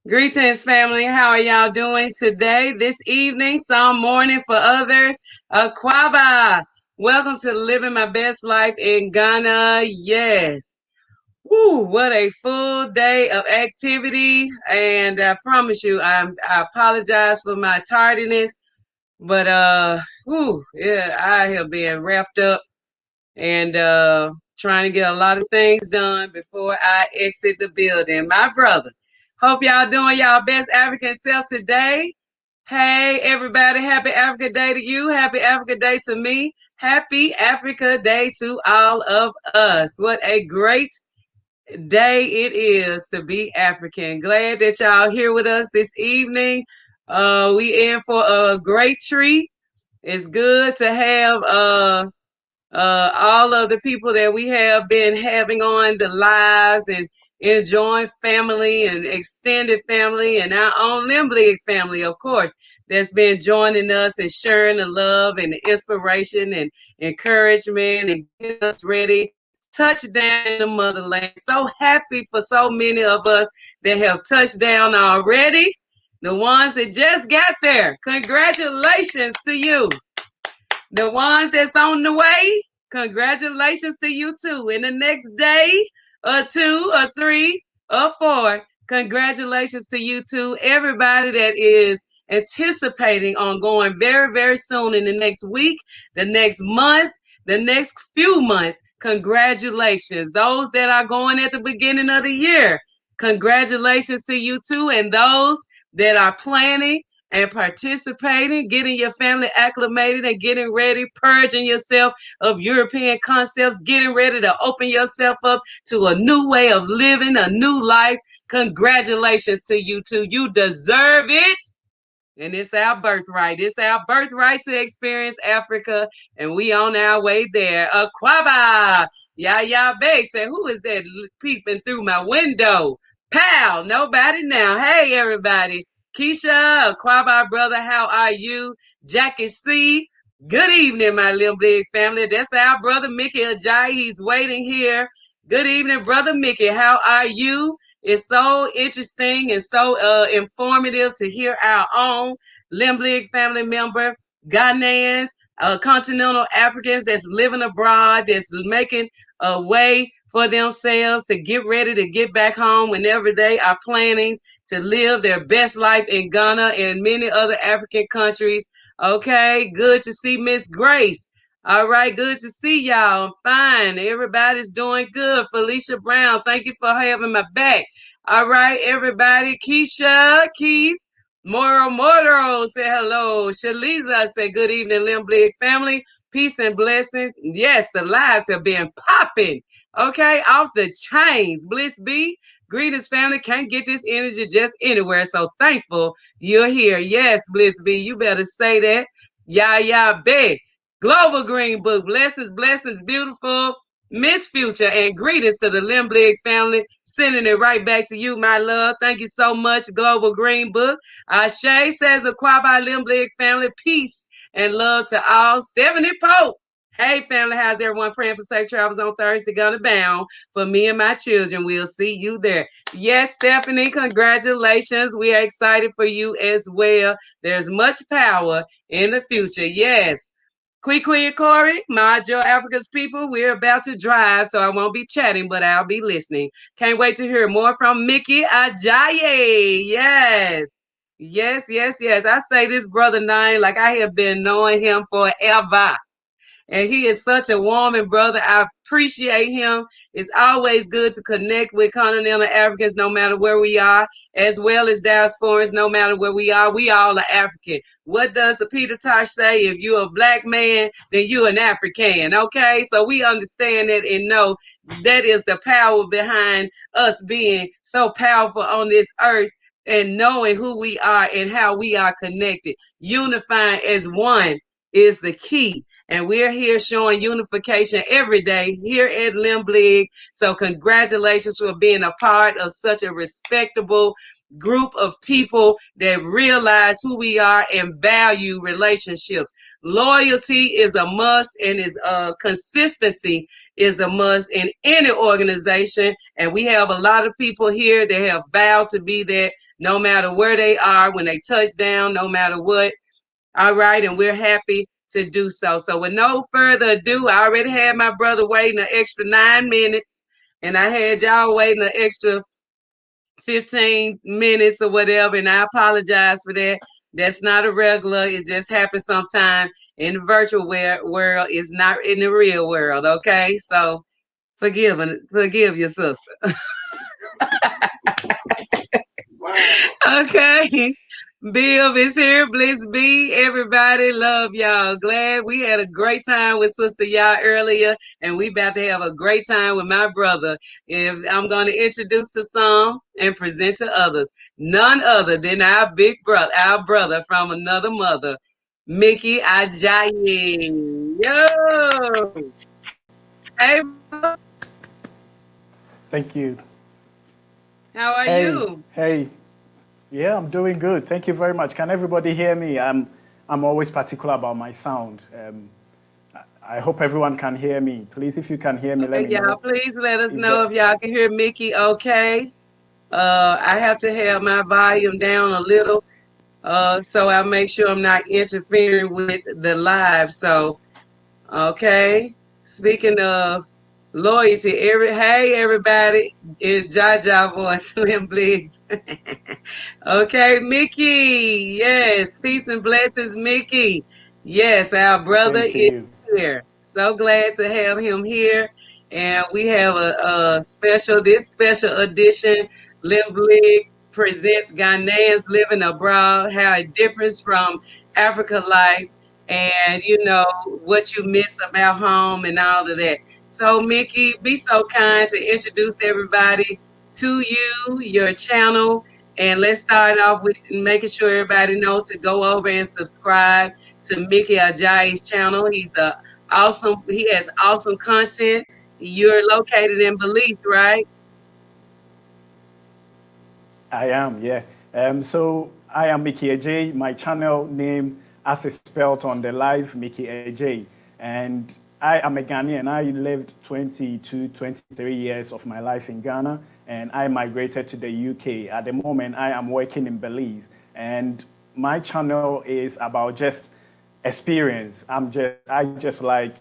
Greetings, family. How are y'all doing today, this evening, some morning for others? Aquaba. Welcome to Living My Best Life in Ghana. Yes. Woo, what a full day of activity. And I promise you, I apologize for my tardiness, but yeah, I have been wrapped up and trying to get a lot of things done before I exit the building. My brother, hope y'all doing y'all best African self today. Hey, everybody, happy Africa Day to you. Happy Africa Day to me. Happy Africa Day to all of us. What a great day it is to be African. Glad that y'all here with us this evening. We in for a great treat. It's good to have all of the people that we have been having on the lives and enjoying family and extended family and our own LMBLIG family, of course, that's been joining us and sharing the love and the inspiration and encouragement and getting us ready. Touchdown in the motherland. So happy for so many of us that have touched down already. The ones that just got there, congratulations to you. The ones that's on the way, congratulations to you too. In the next day or two or three or four, congratulations to you too. Everybody that is anticipating on going very, very soon in the next week, the next month, the next few months, congratulations. Those that are going at the beginning of the year, congratulations to you too. And those that are planning and participating, getting your family acclimated and getting ready, purging yourself of European concepts, getting ready to open yourself up to a new way of living, a new life. Congratulations to you too. You deserve it. And it's our birthright. It's our birthright to experience Africa, and we on our way there. Aquaba, Yaya Bay said, "Who is that peeping through my window?" Pal, nobody now. Hey, everybody. Keisha, Aquaba, brother, how are you? Jackie C, good evening, my little big family. That's our brother Mickey Ajayi. He's waiting here. Good evening, brother Mickey. How are you? It's so interesting and so informative to hear our own LMBLIG family member, Ghanaians, continental Africans that's living abroad, that's making a way for themselves to get ready to get back home whenever they are planning to live their best life in Ghana and many other African countries. Okay, good to see Miss Grace. All right, good to see y'all. I'm fine. Everybody's doing good. Felicia Brown, thank you for having my back. All right, everybody. Keisha, Keith, Moro say hello. Shaliza say good evening, LMBLIG family. Peace and blessings. Yes, the lives have been popping. Okay, off the chains. Bliss B, greetings, family. Can't get this energy just anywhere. So thankful you're here. Yes, Bliss B, you better say that. Yeah, bet. Global Green Book, blessings, beautiful Miss Future, and greetings to the LMBLIG family. Sending it right back to you, my love. Thank you so much, Global Green Book. Shay says, acquired by LMBLIG family, peace and love to all. Stephanie Pope. Hey, family, how's everyone praying for safe travels on Thursday? Gonna bound for me and my children. We'll see you there. Yes, Stephanie, congratulations. We are excited for you as well. There's much power in the future. Yes. Kwee and Corey, my Joe Africa's people, we're about to drive, so I won't be chatting, but I'll be listening. Can't wait to hear more from Mickey Ajayi. Yes. Yes. I say this brother name like I have been knowing him forever. And he is such a warming brother. I appreciate him. It's always good to connect with continental Africans no matter where we are, as well as diasporans no matter where we are. We all are African. What does Peter Tosh say? If you're a black man, then you're an African, okay? So we understand that and know that is the power behind us being so powerful on this earth and knowing who we are and how we are connected. Unifying as one is the key. And we're here showing unification every day here at LMBLIG. So congratulations for being a part of such a respectable group of people that realize who we are and value relationships. Loyalty is a must, and is consistency is a must in any organization. And we have a lot of people here that have vowed to be that no matter where they are, when they touch down, no matter what. All right, and we're happy to do so. So with no further ado, I already had my brother waiting an extra 9 minutes, and I had y'all waiting an extra 15 minutes or whatever, and I apologize for that. That's not a regular. It just happens sometime in the virtual world. It's not in the real world, okay? So forgive your sister. Okay. Bill is here. Bliss B. Everybody love y'all. Glad we had a great time with Sister Ya earlier, and we about to have a great time with my brother. If I'm going to introduce to some and present to others, none other than our brother from another mother, Mickey Ajayi. Yo. Hey, Thank you. how are Hey, you? hey. Yeah, I'm doing good. Thank you very much. Can everybody hear me? I'm always particular about my sound. I hope everyone can hear me. Please, if you can hear me, let Okay, me y'all, know. please let us Is know that if y'all can hear Mickey okay. I have to have my volume down a little, so I make sure I'm not interfering with the live. So, okay. Speaking of loyalty, hey everybody, it's Jaja voice, Slim Blig. Okay, Mickey. Yes, peace and blessings, Mickey. Yes, our brother same to is you? here. So glad to have him here. And we have this special edition, LMBLIG presents Ghanaians living abroad, how it differs from Africa life, and what you miss about home and all of that. So, Mickey, be so kind to introduce everybody to you, your channel, and let's start off with making sure everybody knows to go over and subscribe to Mickey Ajayi's channel. He has awesome content. You're located in Belize, right? I am, yeah. So I am Mickey Agyei. My channel name, as is spelled on the live, Mickey Agyei. And I am a Ghanaian. I lived 22, 23 years of my life in Ghana, and I migrated to the UK. At the moment, I am working in Belize. And my channel is about just experience. I just like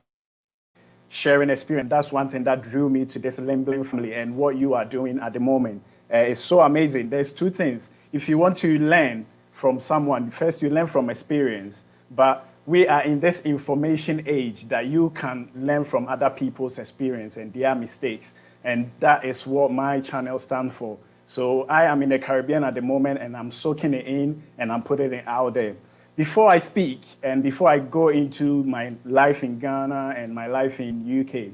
sharing experience. That's one thing that drew me to this LMBLIG family, and what you are doing at the moment is so amazing. There's two things. If you want to learn from someone, first you learn from experience, but we are in this information age that you can learn from other people's experience and their mistakes, and that is what my channel stands for. So I am in the Caribbean at the moment, and I'm soaking it in and I'm putting it out there. Before I speak and before I go into my life in Ghana and my life in UK,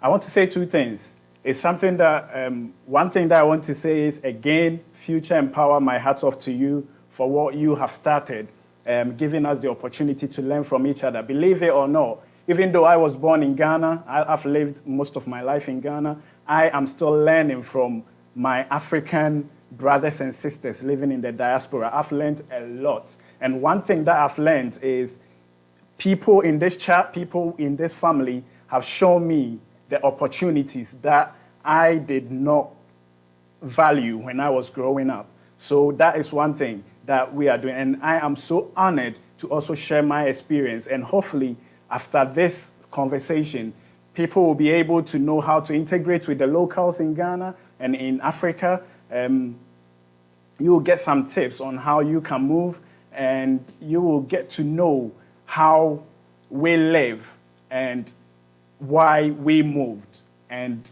I want to say two things. It's something that one thing that I want to say is, again, Future Empower, my hats off to you for what you have started, giving us the opportunity to learn from each other. Believe it or not, even though I was born in Ghana, I've lived most of my life in Ghana, I am still learning from my African brothers and sisters living in the diaspora. I've learned a lot. And one thing that I've learned is people in this chat, people in this family have shown me the opportunities that I did not value when I was growing up. So that is one thing that we are doing. And I am so honored to also share my experience. And hopefully, after this conversation, people will be able to know how to integrate with the locals in Ghana and in Africa. You will get some tips on how you can move, and you will get to know how we live and why we moved, and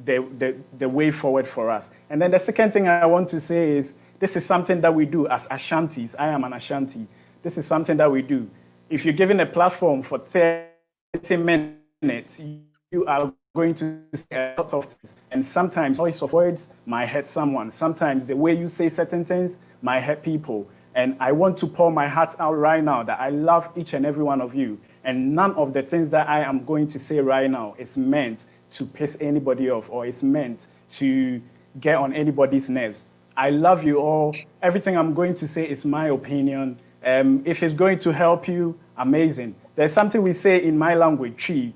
the way forward for us. And then the second thing I want to say is, this is something that we do as Ashantis. I am an Ashanti. This is something that we do. If you're given a platform for 30 minutes, you are going to say a lot of things. And sometimes choice of words might hurt someone. Sometimes the way you say certain things might hurt people. And I want to pour my heart out right now that I love each and every one of you. And none of the things that I am going to say right now is meant to piss anybody off, or it's meant to get on anybody's nerves. I love you all. Everything I'm going to say is my opinion. If it's going to help you, amazing. There's something we say in my language, tree,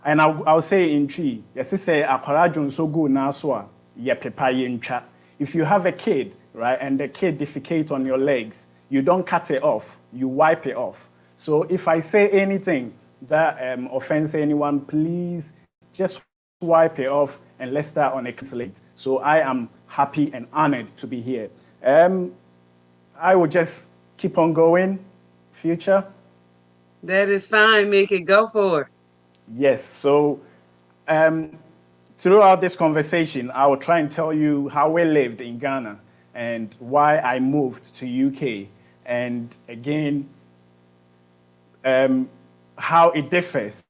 and I'll say in tree. Yes, it say akwarajon so good na so a ye pepa ye ntwa. If you have a kid, right, and the kid defecate on your legs, you don't cut it off, you wipe it off. So if I say anything that offends anyone, please just wipe it off and let's start on a clean slate. So I am happy and honored to be here. I will just keep on going. Future. That is fine, Mickey. Go for it. Yes. So throughout this conversation, I will try and tell you how we lived in Ghana and why I moved to UK, and again, how it differs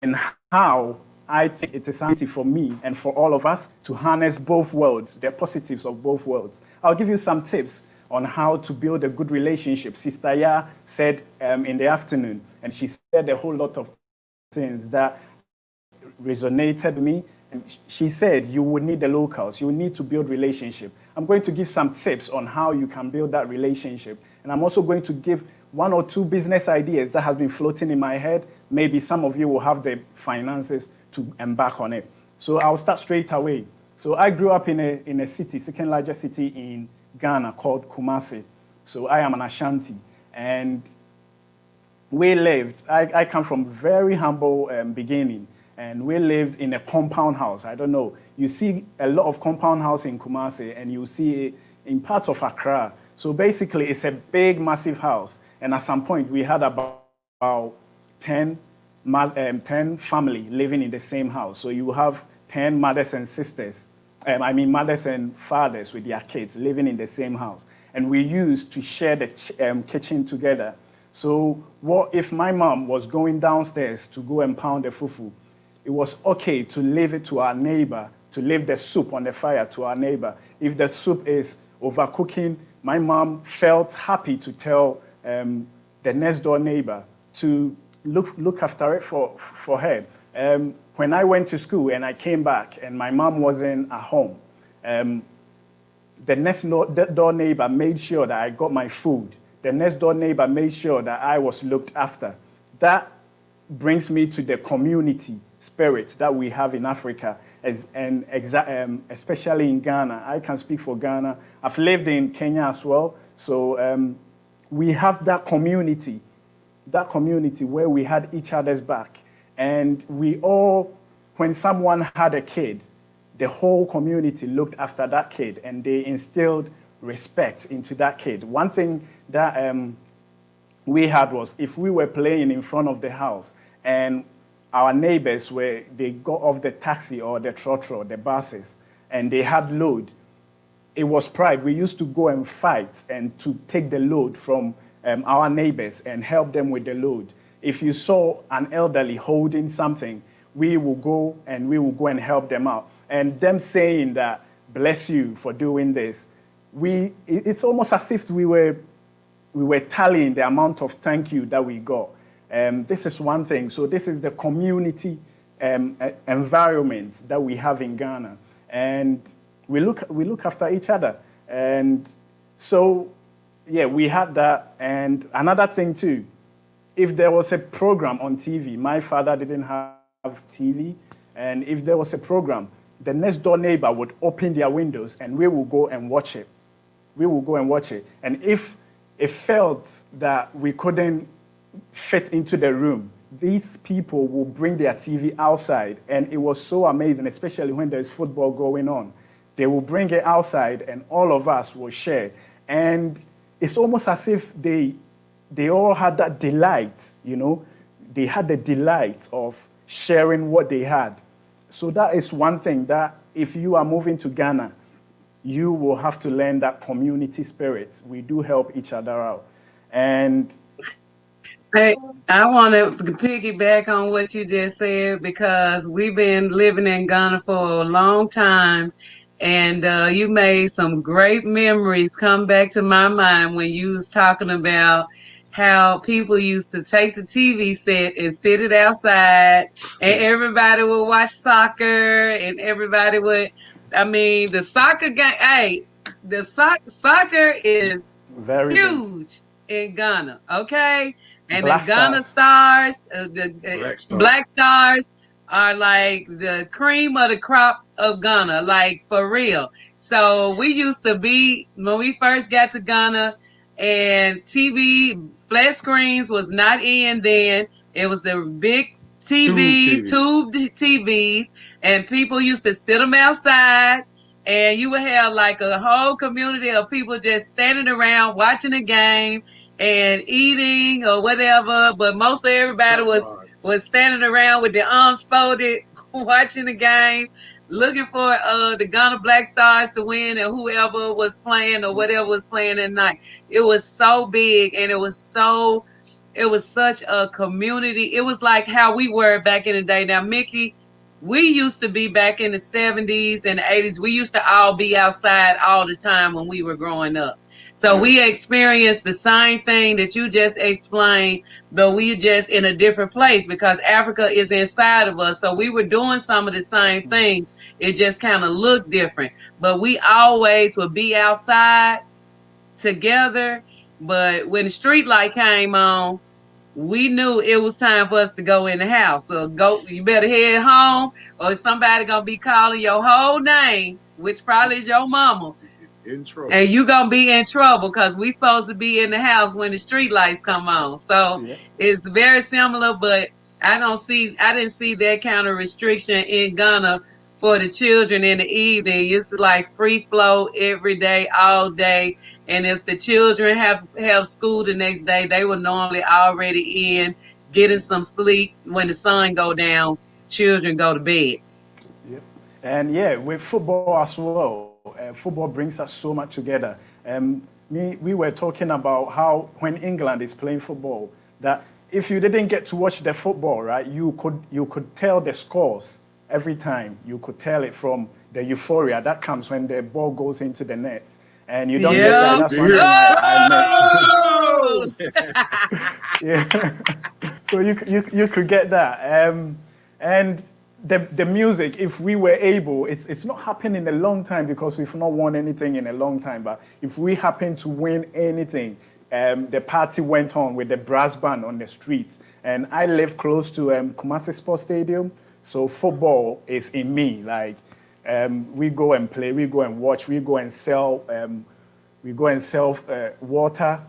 and how I think it is something for me and for all of us to harness both worlds, the positives of both worlds. I'll give you some tips on how to build a good relationship. Sister Ya said in the afternoon, and she said a whole lot of things that resonated with me. And she said you would need the locals, you would need to build relationship. I'm going to give some tips on how you can build that relationship. And I'm also going to give 1 or 2 business ideas that has been floating in my head. Maybe some of you will have the finances to embark on it. So I'll start straight away. So I grew up in a city, second largest city in Ghana called Kumasi. So I am an Ashanti. And we lived, I come from very humble beginning. And we lived in a compound house. I don't know. You see a lot of compound house in Kumasi, and you see it in parts of Accra. So basically, it's a big, massive house. And at some point, we had about 10 family living in the same house. So you have 10 mothers and sisters. Mothers and fathers with their kids living in the same house. And we used to share the kitchen together. So what if my mom was going downstairs to go and pound the fufu? It was okay to leave it to our neighbor, to leave the soup on the fire to our neighbor. If the soup is overcooking, my mom felt happy to tell the next door neighbor to look after it for her. When I went to school and I came back and my mom wasn't at home, the next door neighbor made sure that I got my food. The next door neighbor made sure that I was looked after. That brings me to the community spirit that we have in Africa, especially in Ghana. I can speak for Ghana. I've lived in Kenya as well. So we have that community where we had each other's back. And we all, when someone had a kid, the whole community looked after that kid and they instilled respect into that kid. One thing that we had was if we were playing in front of the house and our neighbors they got off the taxi or the trotro, the buses, and they had load, it was pride. We used to go and fight and to take the load from our neighbors and help them with the load. If you saw an elderly holding something, we will go and help them out. And them saying that, bless you for doing this, it's almost as if we were tallying the amount of thank you that we got. This is one thing. So this is the community environment that we have in Ghana. And we look after each other. And so, yeah, we had that. And another thing too, if there was a program on TV, my father didn't have TV, and if there was a program, the next door neighbor would open their windows and we will go and watch it. And if it felt that we couldn't fit into the room, these people will bring their TV outside. And it was so amazing, especially when there's football going on. They will bring it outside and all of us will share. And it's almost as if they all had that delight, They had the delight of sharing what they had. So that is one thing that if you are moving to Ghana, you will have to learn that community spirit. We do help each other out. And Hey, I want to piggyback on what you just said because we've been living in Ghana for a long time, and you made some great memories come back to my mind when you was talking about how people used to take the TV set and sit it outside, and everybody would watch soccer, and everybody would I mean, the soccer game. Hey, the soccer is Very big. huge in Ghana. Okay, and the Black Ghana Stars. Stars, the Black Star. Black Stars are like the cream of the crop of Ghana, like for real. So we used to be when we first got to Ghana, and TV flat screens was not in then. It was the big Tube TVs, TV. tube TVs, and people used to sit them outside, and you would have like a whole community of people just standing around watching a game and eating or whatever. But most of everybody Shot bars. was standing around with their arms folded, watching the game, looking for the Ghana Black Stars to win and whoever was playing or whatever was playing at night. It was so big, and it was such a community. It was like how we were back in the day. Now, Mickey, we used to be back in the 70s and the 80s. We used to all be outside all the time when we were growing up. So we experienced the same thing that you just explained, but we just in a different place because Africa is inside of us. So we were doing some of the same things. It just kind of looked different. But we always would be outside together. But when the street light came on, we knew it was time for us to go in the house. So you better head home, or somebody gonna be calling your whole name, which probably is your mama. In trouble. And you gonna be in trouble because we supposed to be in the house when the street lights come on. So it's very similar, but I didn't see that kind of restriction in Ghana for the children in the evening. It's like free flow every day, all day. And if the children have school the next day, they were normally already in getting some sleep. When the sun go down, children go to bed. Yep. And yeah, with football as well, football brings us so much together. We were talking about how when England is playing football, that if you didn't get to watch the football, right, you could tell the scores every time. You could tell it from the euphoria that comes when the ball goes into the net. And you don't get that. That's one thing I yeah. So you could get that. And the music, if we were able, it's not happened in a long time because we've not won anything in a long time. But if we happen to win anything, the party went on with the brass band on the streets. And I live close to Kumasi Sports Stadium, so football is in me. Like we go and play, we go and watch, we go and sell water,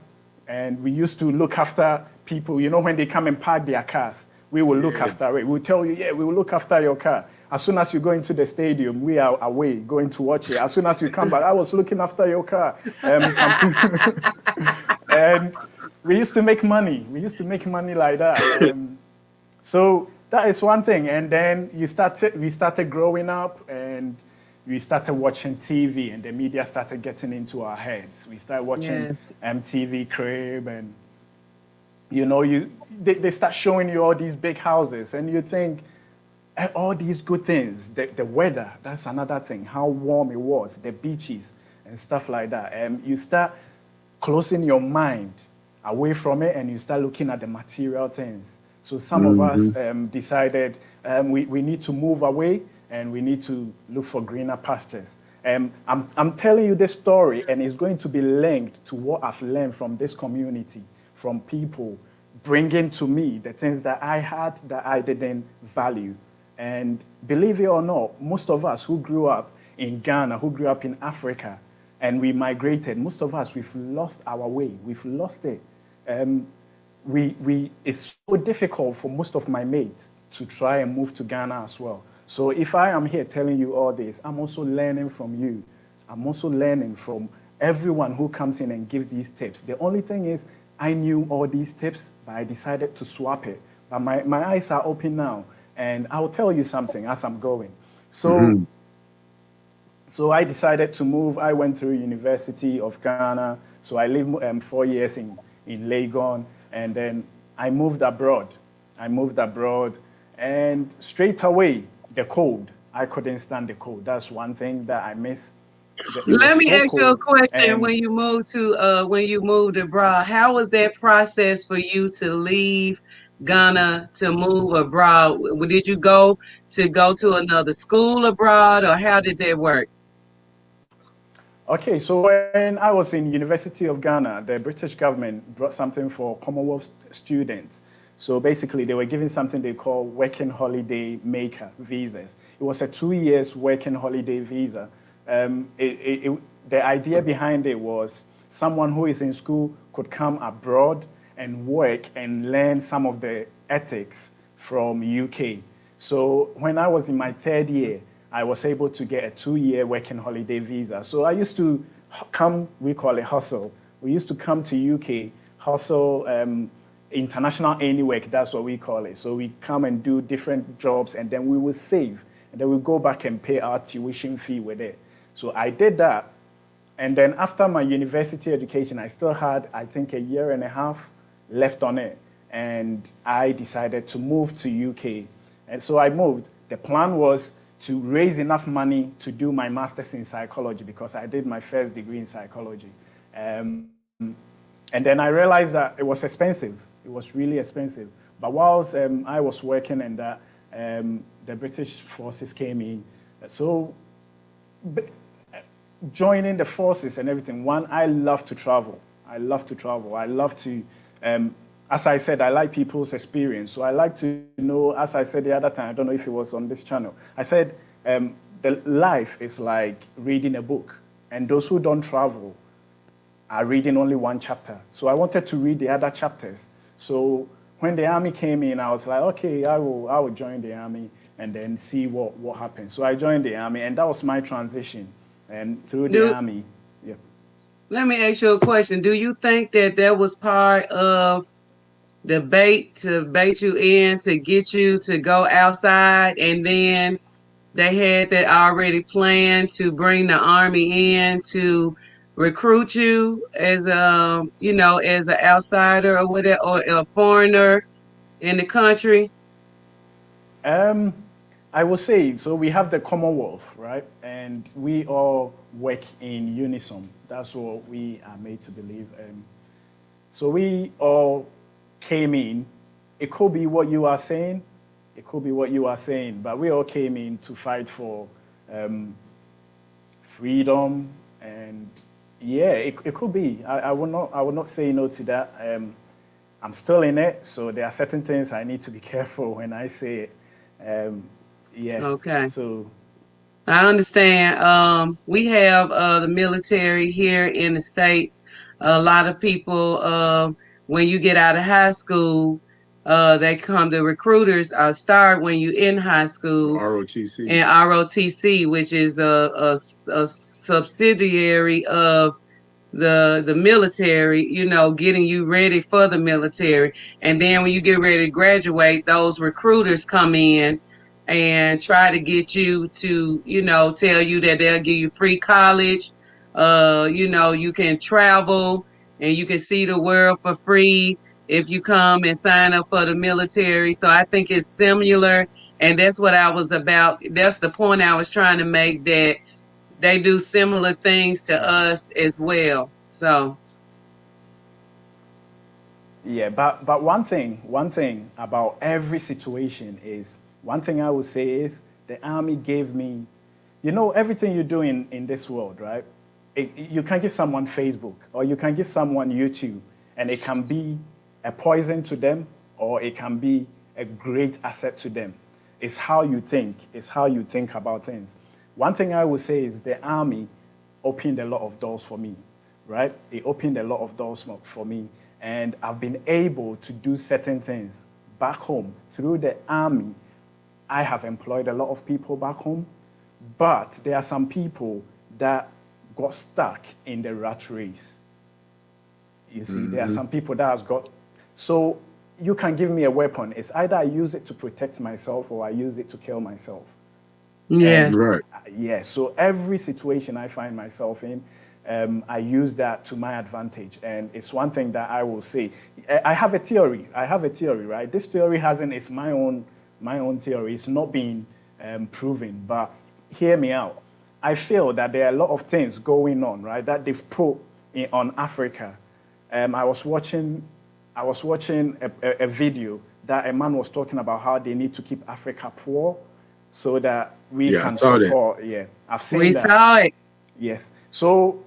and we used to look after people. You know, when they come and park their cars, we will look after it. We'll tell you, we will look after your car. As soon as you go into the stadium, we are away going to watch it. As soon as you come back, I was looking after your car. And we used to make money. We used to make money like that. So that is one thing. And then we started growing up, and we started watching TV, and the media started getting into our heads. We started watching MTV Crib, and they start showing you all these big houses, and you think all these good things. The weather, that's another thing. How warm it was, the beaches and stuff like that. You start closing your mind away from it, and you start looking at the material things. So some of us decided we need to move away, and we need to look for greener pastures. I'm telling you this story, and it's going to be linked to what I've learned from this community, from people bringing to me the things that I had that I didn't value. And believe it or not, most of us who grew up in Ghana, who grew up in Africa, and we migrated, most of us, we've lost our way. We've lost it. It's so difficult for most of my mates to try and move to Ghana as well. So if I am here telling you all this, I'm also learning from you. I'm also learning from everyone who comes in and gives these tips. The only thing is, I knew all these tips, but I decided to swap it. But my eyes are open now, and I'll tell you something as I'm going. So, so I decided to move. I went through University of Ghana. So I lived 4 years in Legon, and then I moved abroad. And straight away, the cold. I couldn't stand the cold. That's one thing that I miss. Let me ask you a question. When you moved abroad, how was that process for you to leave Ghana to move abroad? Did you go to another school abroad, or how did that work? Okay, so when I was in University of Ghana, the British government brought something for Commonwealth students. So basically, they were given something they call working holiday maker visas. It was a 2 years working holiday visa. The idea behind it was someone who is in school could come abroad and work and learn some of the ethics from UK. So when I was in my third year, I was able to get a 2 year working holiday visa. So I used to come, we call it hustle. We used to come to UK, hustle, international any work, that's what we call it. So we come and do different jobs and then we will save. And then we go back and pay our tuition fee with it. So I did that. And then after my university education, I still had, I think, a year and a half left on it. And I decided to move to UK. And so I moved. The plan was to raise enough money to do my master's in psychology because I did my first degree in psychology. And then I realized that it was expensive. It was really expensive. But whilst I was working and that, the British forces came in. So joining the forces and everything, one, I love to travel. I love to travel. I love to, as I said, I like people's experience. So I like to know, as I said the other time, I don't know if it was on this channel, I said the life is like reading a book. And those who don't travel are reading only one chapter. So I wanted to read the other chapters. So when the army came in, I was like, okay, I will join the army and then see what happens. So I joined the army, and that was my transition. And through the army, yeah. Let me ask you a question. Do you think that was part of the bait to bait you in to get you to go outside, and then they had that already planned to bring the army in to recruit you as as an outsider or whatever, or a foreigner in the country? I will say, so we have the Commonwealth, right? And we all work in unison. That's what we are made to believe. So we all came in. It could be what you are saying. It could be what you are saying. But we all came in to fight for freedom. And yeah, it could be. I will not say no to that. I'm still in it. So there are certain things I need to be careful when I say it. Yeah. Okay. So I understand. We have the military here in the States. A lot of people, when you get out of high school, they come, the recruiters start when you in high school. ROTC. And ROTC, which is a subsidiary of the military, getting you ready for the military. And then when you get ready to graduate, those recruiters come in and try to get you to, tell you that they'll give you free college. You can travel and you can see the world for free if you come and sign up for the military. So I think it's similar. And that's what I was about. That's the point I was trying to make, that they do similar things to us as well. So yeah, but one thing about every situation is, one thing I would say is the army gave me, everything you do in this world, right? You can give someone Facebook or you can give someone YouTube, and it can be a poison to them or it can be a great asset to them. It's how you think. It's how you think about things. One thing I would say is the army opened a lot of doors for me, right? It opened a lot of doors for me, and I've been able to do certain things back home. Through the army, I have employed a lot of people back home, but there are some people that got stuck in the rat race. You see, there are some people that has got, so you can give me a weapon. It's either I use it to protect myself or I use it to kill myself. yes. Right. Yeah, so every situation I find myself in, I use that to my advantage. And it's one thing that I will say. I have a theory, right? This theory it's my own theory. It's not been proven, but hear me out. I feel that there are a lot of things going on, right, that they've put on Africa. I was watching a video that a man was talking about how they need to keep Africa poor so that we Yeah, I can saw that. support. Yeah, I've seen We that. saw it. Yes. So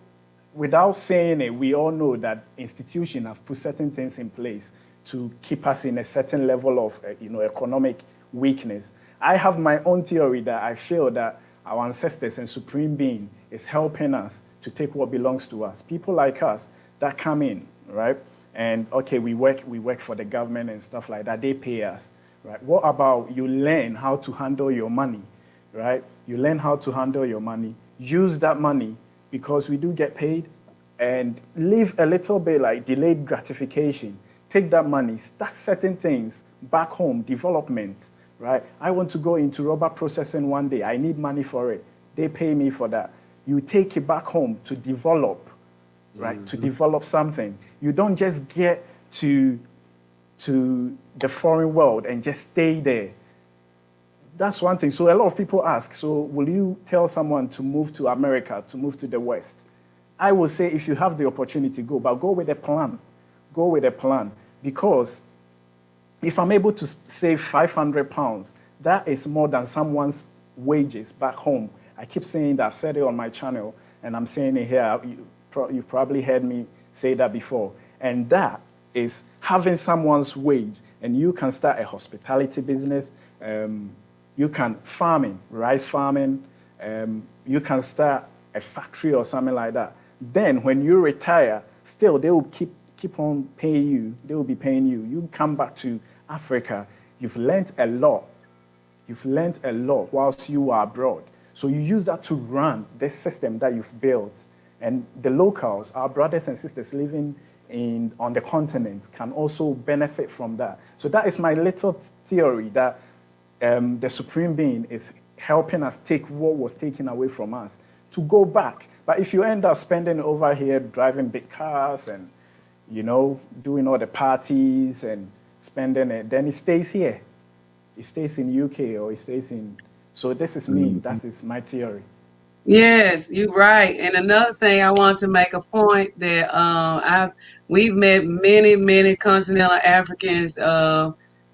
without saying it, we all know that institutions have put certain things in place to keep us in a certain level of, economic weakness. I have my own theory that I feel that our ancestors and supreme being is helping us to take what belongs to us. People like us that come in, right? And okay, we work for the government and stuff like that. They pay us, right? What about you learn how to handle your money, right? You learn how to handle your money, use that money because we do get paid, and live a little bit like delayed gratification. Take that money, start certain things back home, development, right? I want to go into rubber processing one day. I need money for it. They pay me for that. You take it back home to develop, right? To develop something. You don't just get to the foreign world and just stay there. That's one thing. So a lot of people ask, so will you tell someone to move to America, to move to the West? I will say if you have the opportunity, go, but go with a plan. Go with a plan. Because if I'm able to save 500 pounds, that is more than someone's wages back home. I keep saying that. I've said it on my channel, and I'm saying it here. You've probably heard me say that before. And that is having someone's wage, and you can start a hospitality business. You can farming, rice farming. You can start a factory or something like that. Then when you retire, still they will keep on paying you. They will be paying you. You come back to Africa. You've learned a lot. You've learned a lot whilst you are abroad. So you use that to run this system that you've built. And the locals, our brothers and sisters living on the continent, can also benefit from that. So that is my little theory that the Supreme Being is helping us take what was taken away from us to go back. But if you end up spending over here driving big cars and, doing all the parties and spending it, then it stays here. It stays in UK or it stays in... So this is me. That is my theory. Yes, you're right. And another thing, I want to make a point that we've met many continental Africans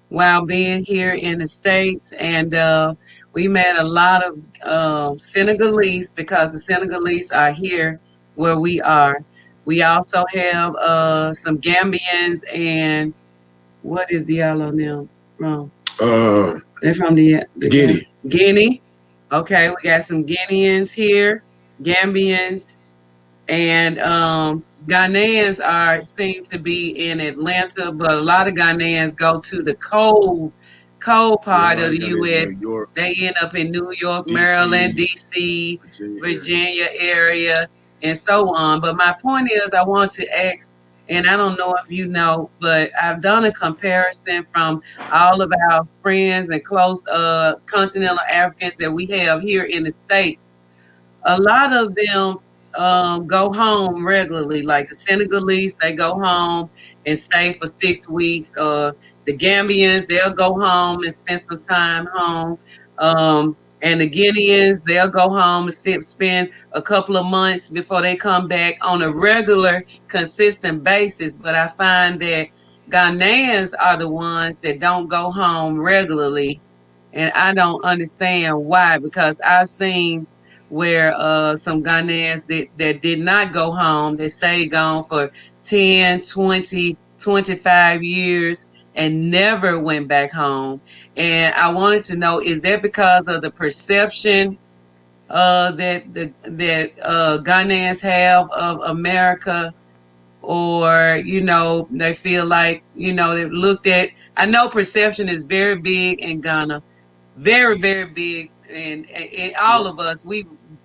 while being here in the States, and we met a lot of Senegalese because the Senegalese are here where we are. We also have some Gambians and what is the yellow now from? They're from the Guinea. Guinea. Okay, we got some Guineans here, Gambians, and Ghanaians seem to be in Atlanta, but a lot of Ghanaians go to the cold part of the U.S. New York, They end up in New York, DC, Maryland, D.C., Virginia area, and so on. But my point is, I want to ask, and I don't know if you know, but I've done a comparison from all of our friends and close continental Africans that we have here in the States. A lot of them go home regularly. Like the Senegalese, they go home and stay for 6 weeks. The Gambians, they'll go home and spend some time home. And the Guineans, they'll go home and spend a couple of months before they come back on a regular, consistent basis. But I find that Ghanaians are the ones that don't go home regularly. And I don't understand why, because I've seen where some Ghanaians that did not go home, they stayed gone for 10, 20, 25 years and never went back home. And I wanted to know, is that because of the perception that Ghanaians have of America? Or, they feel like, they looked at, I know perception is very big in Ghana, very, very big. And all of us,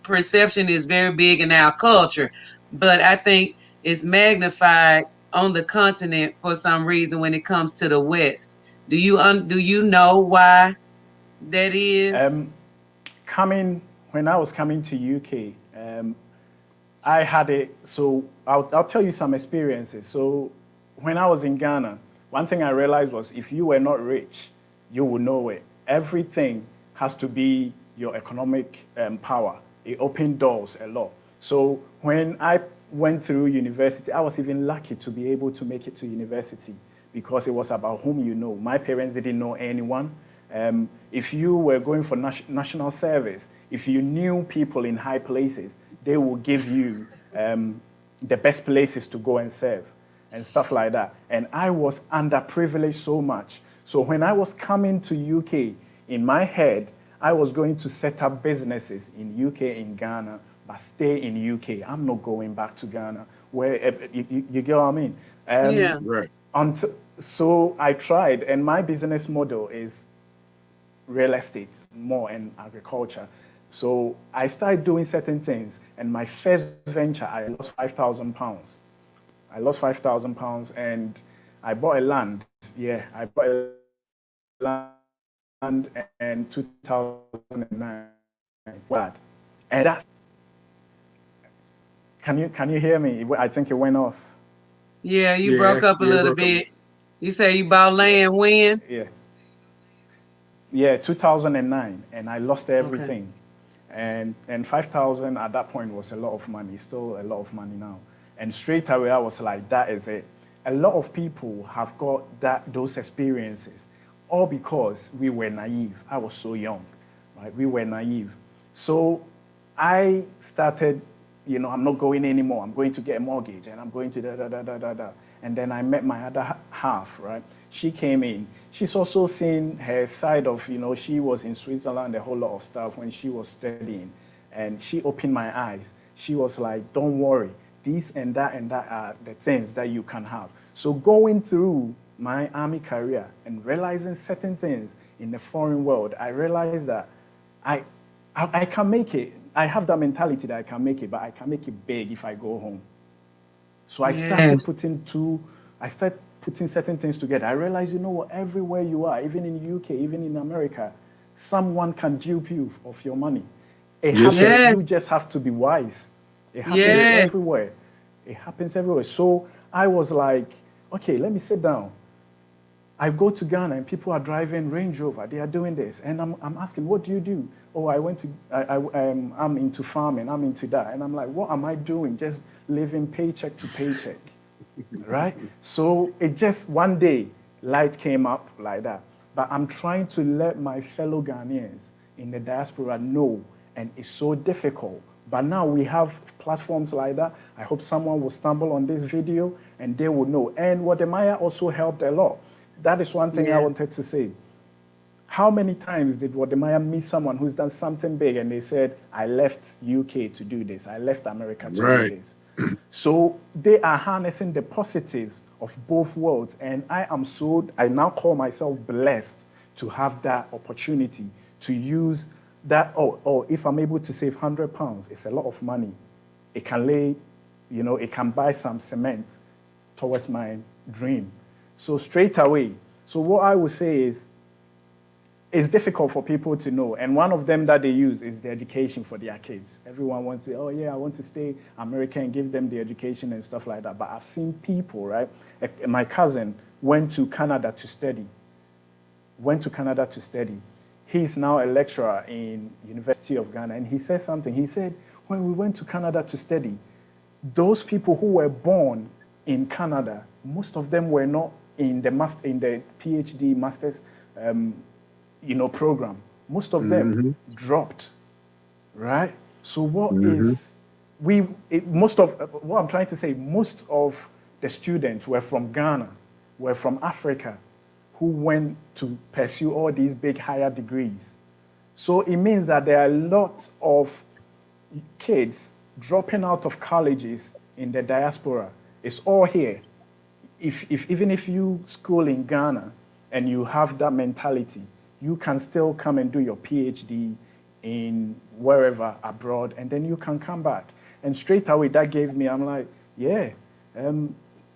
perception is very big in our culture, but I think it's magnified on the continent for some reason when it comes to the West. Do you know why that is? When I was coming to UK, I had it. So I'll tell you some experiences. So when I was in Ghana, one thing I realized was if you were not rich, you will know it. Everything has to be your economic power. It opened doors a lot. So when I went through university, I was even lucky to be able to make it to university because it was about whom you know. My parents didn't know anyone. If you were going for national service, if you knew people in high places, they will give you the best places to go and serve and stuff like that. And I was underprivileged so much. So when I was coming to UK, in my head, I was going to set up businesses in UK, in Ghana, but stay in UK. I'm not going back to Ghana. Where you get what I mean? Yeah. Right. So I tried, and my business model is real estate more and agriculture. So I started doing certain things, and my first venture, I lost £5,000. I lost £5,000, and I bought a land. Yeah, I bought a land in 2009. What? And that's. Can you hear me? I think it went off. Yeah, you broke up a Yeah, little broke up. bit. You say you bought land when? Yeah. Yeah, 2009, and I lost Okay. everything. And 5,000 at that point was a lot of money, still a lot of money now. And straight away I was like, that is it. A lot of people have got those experiences, all because we were naive. I was so young, right? We were naive. So I started, I'm not going anymore. I'm going to get a mortgage, and I'm going to da da da da da da. And then I met my other half, right? She came in. She's also seen her side of, she was in Switzerland, a whole lot of stuff when she was studying. And she opened my eyes. She was like, don't worry. These and that are the things that you can have. So going through my army career and realizing certain things in the foreign world, I realized that I can make it. I have that mentality that I can make it, but I can make it big if I go home. So I started Yes. putting certain things together. I realized, what, everywhere you are, even in UK, even in America, someone can dupe you of your money. It Yes, sir. happens. Yes. You just have to be wise. It happens Yes. Yes. everywhere. It happens everywhere. So I was like, okay, let me sit down. I go to Ghana and people are driving Range Rover. They are doing this, and I'm asking, what do you do? Oh, I'm into farming. I'm into that, and I'm like, what am I doing? Just living paycheck to paycheck, right? So it just one day light came up like that. But I'm trying to let my fellow Ghanaians in the diaspora know, and it's so difficult. But now we have platforms like that. I hope someone will stumble on this video and they will know. And Wademaya also helped a lot. That is one thing I Yes. wanted to say. How many times did Wademaya meet someone who's done something big and they said, I left UK to do this, I left America to do Right. this? So they are harnessing the positives of both worlds. And I now call myself blessed to have that opportunity to use that. If I'm able to save £100, it's a lot of money. It can it can buy some cement towards my dream. So straight away, so what I would say is, it's difficult for people to know. And one of them that they use is the education for their kids. Everyone wants to say, oh yeah, I want to stay American and give them the education and stuff like that. But I've seen people, right? My cousin went to Canada to study. He's now a lecturer in University of Ghana. And he said something. He said, when we went to Canada to study, those people who were born in Canada, most of them were not in the PhD master's program. Most of them dropped, right? So what I'm trying to say, most of the students were from Ghana, were from Africa, who went to pursue all these big higher degrees. So it means that there are lots of kids dropping out of colleges in the diaspora. It's all here. Even if you school in Ghana and you have that mentality, you can still come and do your PhD in wherever abroad, and then you can come back. And straight away, that gave me, I'm like, yeah,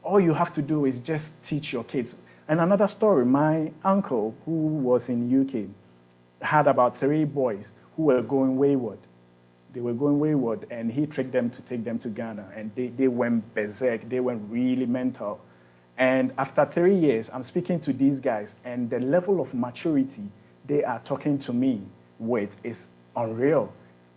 all you have to do is just teach your kids. And another story, my uncle, who was in UK, had about 3 boys who were going wayward. They were going wayward, and he tricked them to take them to Ghana, and they went berserk. They went really mental. And after 3 years, I'm speaking to these guys, and the level of maturity they are talking to me with is unreal.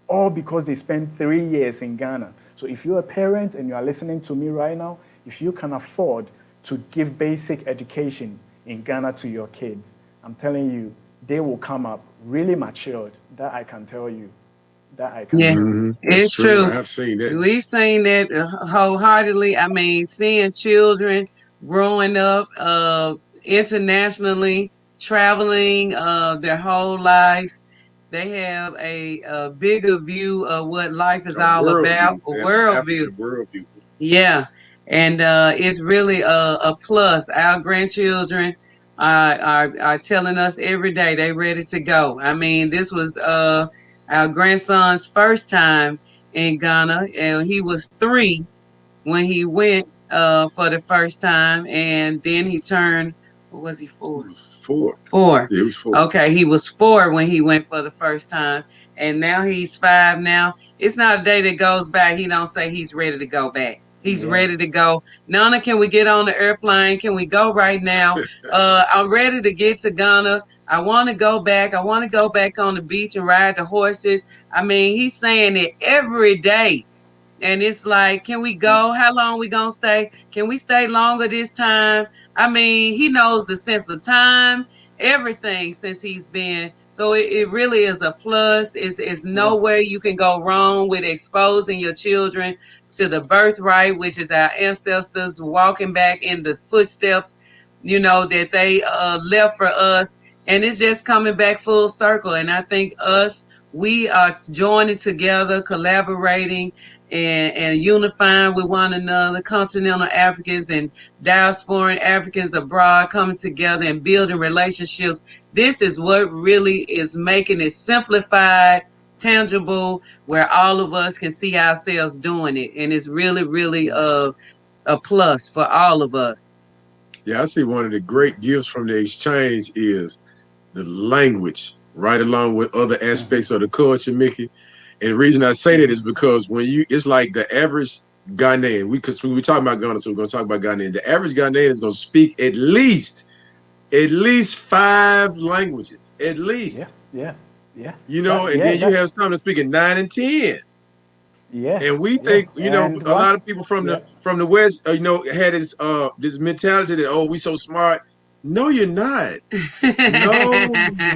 All because they spent 3 years in Ghana. So if you're a parent and you are listening to me right now, if you can afford to give basic education in Ghana to your kids, I'm telling you, they will come up really matured. That I can tell you. That I can Yeah, tell you. That's it's true. true. I have seen that. We've seen that wholeheartedly. I mean, seeing children growing up internationally, traveling their whole life, they have a bigger view of what life is A all about, worldview, a they have an worldview. African worldview. Yeah, and it's really a plus. Our grandchildren are telling us every day they ready to go. I mean, this was our grandson's first time in Ghana, and he was 3 when he went for the first time, and then he turned. What was he, 4? He was 4. 4. Yeah, he was 4. Okay, he was 4 when he went for the first time, and now he's 5 now. It's not a day that goes by he don't say he's ready to go back. He's Yeah. ready to go. Nana, can we get on the airplane? Can we go right now? I'm ready to get to Ghana. I want to go back. I want to go back on the beach and ride the horses. I mean, he's saying it every day. And it's like, can we go? How long we gonna stay? Can we stay longer this time? I mean, he knows the sense of time, everything since he's been. So it really is a plus. It's Yeah. no way you can go wrong with exposing your children to the birthright, which is our ancestors walking back in the footsteps, that they left for us. And it's just coming back full circle. And I think we are joining together, collaborating, and unifying with one another, continental Africans and diasporan Africans abroad coming together and building relationships. This is what really is making it simplified, tangible, where all of us can see ourselves doing it. And it's really, really a plus for all of us. Yeah, I see one of the great gifts from the exchange is the language, right along with other aspects of the culture, Mickey. And the reason I say that is because it's like the average Ghanaian, because we talking about Ghana, so we're going to talk about Ghanaian. The average Ghanaian is going to speak at least 5 languages, at least. Yeah. And then you have some that speaking 9 and 10. Yeah. And we think, a lot of people from the West, had this mentality that, we so smart. No, you're not.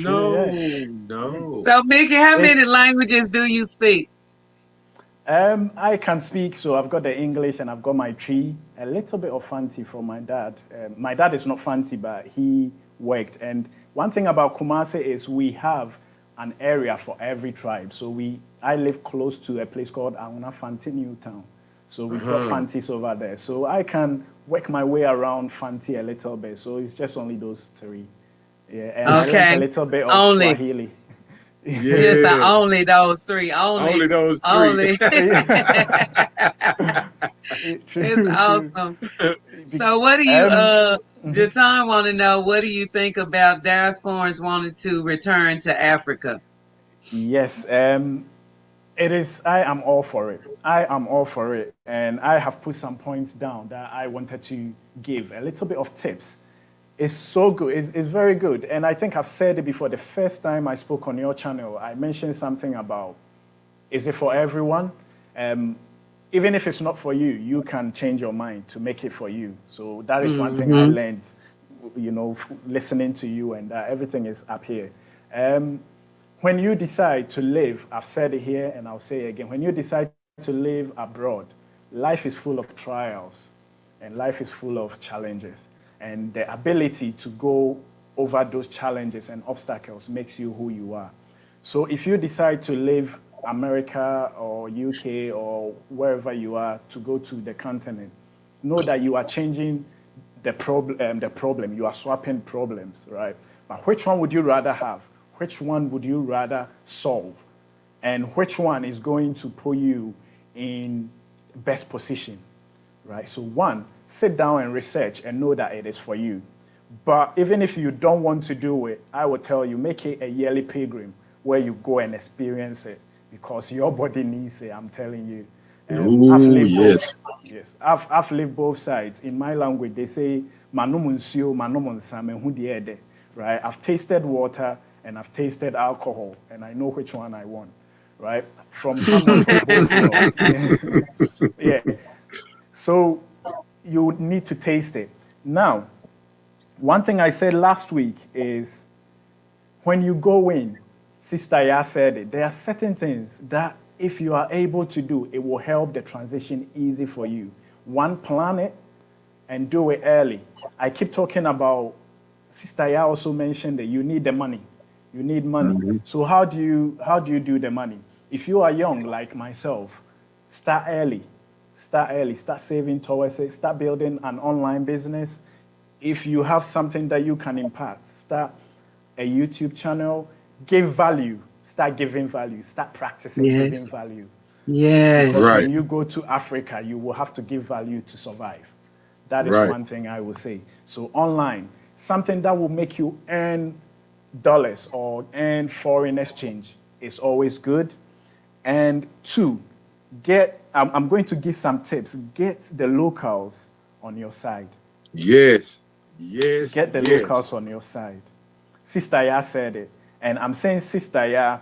No. So, Mickey, how many languages do you speak? I can speak, so I've got the English and I've got my tree, a little bit of Fanti from my dad. My dad is not Fanti, but he worked. And one thing about Kumasi is we have an area for every tribe. So I live close to a place called Auna Fanti New Town. So we've got Fantis over there. So I can work my way around Fanti a little bit. So it's just only those 3. Yeah, and I learned a little bit of Swahili. Yes, only those 3. Only those 3. Only. It's awesome. So what do you, Jatan, want to know, what do you think about diasporans wanting to return to Africa? Yes, it is. I am all for it. I am all for it. And I have put some points down that I wanted to give, a little bit of tips. It's so good. It's very good. And I think I've said it before. The first time I spoke on your channel, I mentioned something about, is it for everyone? Even if it's not for you, you can change your mind to make it for you. So that is one thing I learned, listening to you, and everything is up here. When you decide to live, I've said it here and I'll say it again, when you decide to live abroad, life is full of trials and life is full of challenges. And the ability to go over those challenges and obstacles makes you who you are. So if you decide to live America or UK or wherever you are to go to the continent, know that you are changing the problem. You are swapping problems, right? But which one would you rather have? Which one would you rather solve? And which one is going to put you in best position, right? So one, sit down and research and know that it is for you. But even if you don't want to do it, I will tell you, make it a yearly pilgrim where you go and experience it because your body needs it, I'm telling you. I've lived both sides. In my language, they say, right? I've tasted water and I've tasted alcohol, and I know which one I want, right? From someone who both knows. Yeah. So you need to taste it. Now, one thing I said last week is when you go in, Sister Ya said it, there are certain things that if you are able to do, it will help the transition easy for you. One, plan it and do it early. I keep talking about, Sister Ya also mentioned that you need the money. You need money. Mm-hmm. So how do you do the money? If you are young like myself, start early. Start early. Start saving towards it. Start building an online business. If you have something that you can impact, start a YouTube channel. Give value. Start giving value. Start practicing giving Yes. value. Because Yes. Right. when you go to Africa, you will have to give value to survive. That is Right. one thing I will say. So online, something that will make you earn dollars or earn foreign exchange is always good. And two, I'm going to give some tips. Get the locals on your side. Yes. Yes. Get the Yes. locals on your side. Sister Ya said it. And I'm saying, Sister Ya,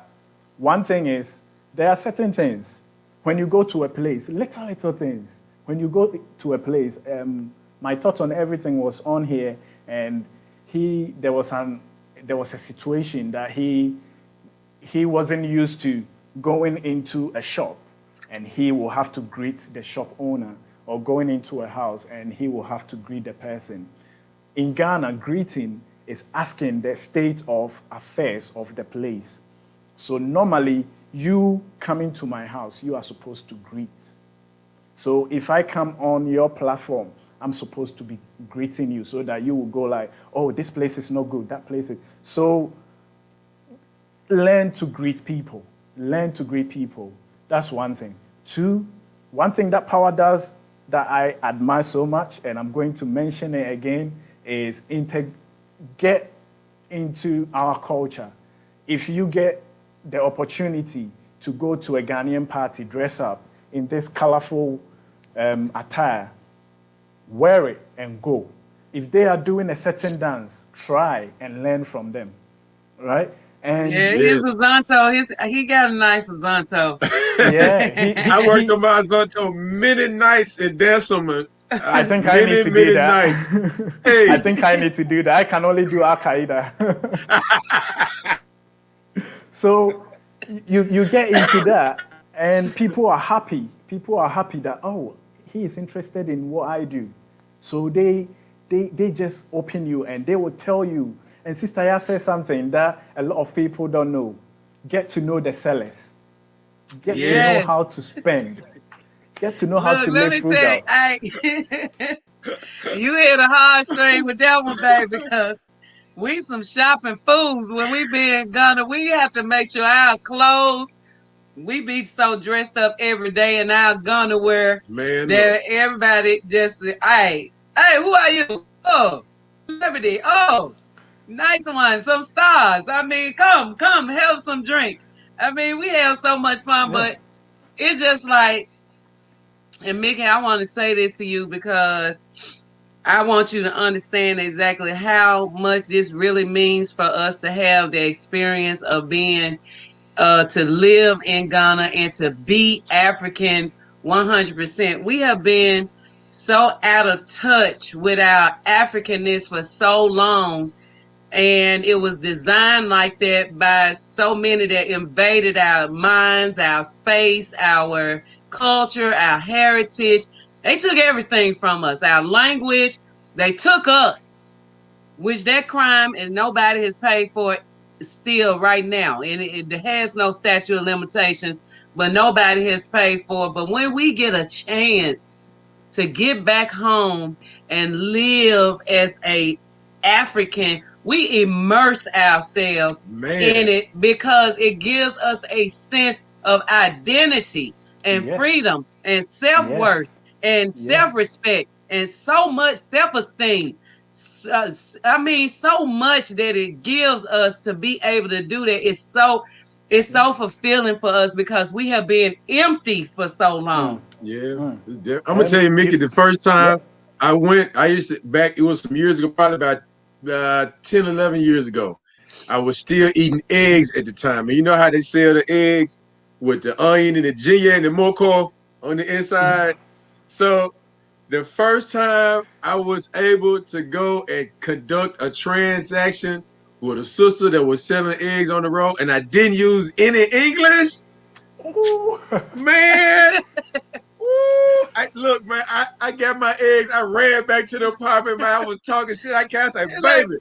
one thing is, there are certain things. When you go to a place, little things. When you go to a place, my thoughts on everything was on here, and there was a situation that he wasn't used to going into a shop, and he will have to greet the shop owner, or going into a house and he will have to greet the person. In Ghana, greeting is asking the state of affairs of the place. So normally, you coming to my house, you are supposed to greet. So if I come on your platform, I'm supposed to be greeting you so that you will go like, oh, this place is not good, that place is. So learn to greet people. Learn to greet people. That's one thing. Two, one thing that power does that I admire so much, and I'm going to mention it again, is get into our culture. If you get the opportunity to go to a Ghanaian party, dress up in this colorful attire, wear it and go. If they are doing a certain dance, try and learn from them, right? And Yeah, his Yes. Azonto, he got a nice Azonto. yeah, I worked on my Zonto many nights in Decima. I think I need Many, to do many that. nights. I Hey. think I need to do that. I can only do Al Qaeda. So you get into that, and people are happy. People are happy that, oh, he is interested in what I do. So they just open you and they will tell you. And Sister Ya says something that a lot of people don't know. Get to know the sellers. Get to know Yes. how Yes. to spend. Get to know how Look, to let live me tell frugal. you, you hit a hard string with that one, baby, because we some shopping fools. When we be in Ghana, we have to make sure our clothes, we be so dressed up every day in our Ghana wear Man, look. that everybody just, hey, who are you? Oh, celebrity. Oh, nice one. Some stars. I mean, come, have some drink. I mean, we have so much fun, Yeah. but it's just like, and Mickey, I want to say this to you because I want you to understand exactly how much this really means for us to have the experience of being, to live in Ghana and to be African 100%. We have been so out of touch with our Africanness for so long, and it was designed like that by so many that invaded our minds, our space, our culture, our heritage. They took everything from us, our language. They took us, which that crime and nobody has paid for it still right now. And it has no statute of limitations, but nobody has paid for it. But when we get a chance to get back home and live as a African, we immerse ourselves in Man. it because it gives us a sense of identity and Yes. freedom and self-worth Yes. and Yes. self-respect and so much self-esteem. I mean, so much that it gives us to be able to do that. It's Yeah. so fulfilling for us because we have been empty for so long. Yeah. I'm gonna tell And you, Mickey, if the first yeah, time I went, I used to back, it was some years ago, probably about 10, 11 years ago. I was still eating eggs at the time. And you know how they sell the eggs with the onion and the ginger and the moko on the inside? So The first time I was able to go and conduct a transaction with a sister that was selling eggs on the road, and I didn't use any English, man. Ooh, look, man, I got my eggs. I ran back to the apartment, man. I was talking shit. I can't say, Like, baby.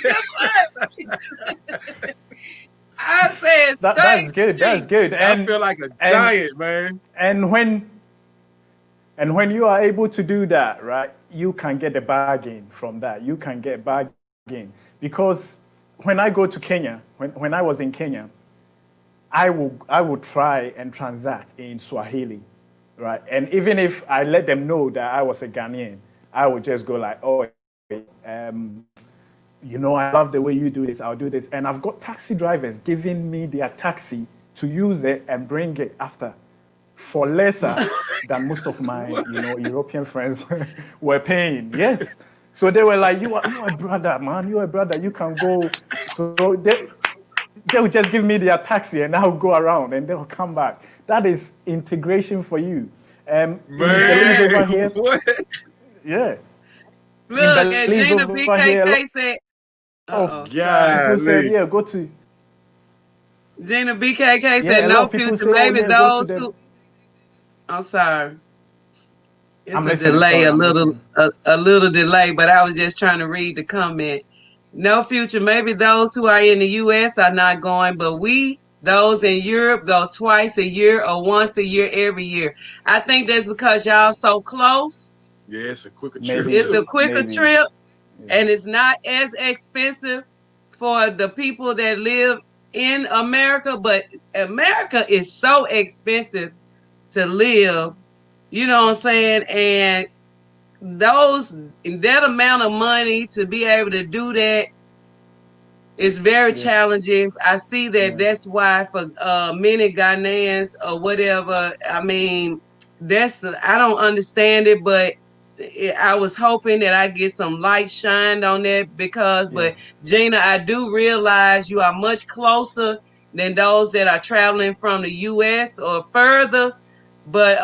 guess what? I said That's straight good. That's cheese. good. I feel like a giant, man. And when you are able to do that, right, you can get a bargain from that. You can get bargain because when I go to Kenya, when I was in Kenya, I would try and transact in Swahili, right? And even if I let them know that I was a Ghanaian, I would just go like, oh, I love the way you do this. I'll do this. And I've got taxi drivers giving me their taxi to use it and bring it after for lesser than most of my, European friends were paying. Yes. So they were like, you are a brother, man. You're a brother. You can go. So they would just give me their taxi and I'll go around and they'll come back. That is integration for you. Man, over here, what? yeah. Look, and Gina BKK said, God, people said, yeah, go to. Gina BKK said, no future, maybe those who. I'm sorry. It's a delay, a little delay, but I was just trying to read the comment. No future, maybe those who are in the U.S. are not going, but we, those in Europe, go twice a year or once a year every year. I think that's because y'all so close. Yeah, it's a quicker trip. It's a quicker trip, and it's not as expensive for the people that live in America, but America is so expensive to live, you know what I'm saying? And that amount of money to be able to do that is very challenging. I see that that's why for many Ghanaians or whatever, I mean, I don't understand it, but I was hoping that I get some light shined on that but Gina, I do realize you are much closer than those that are traveling from the U.S. or further. But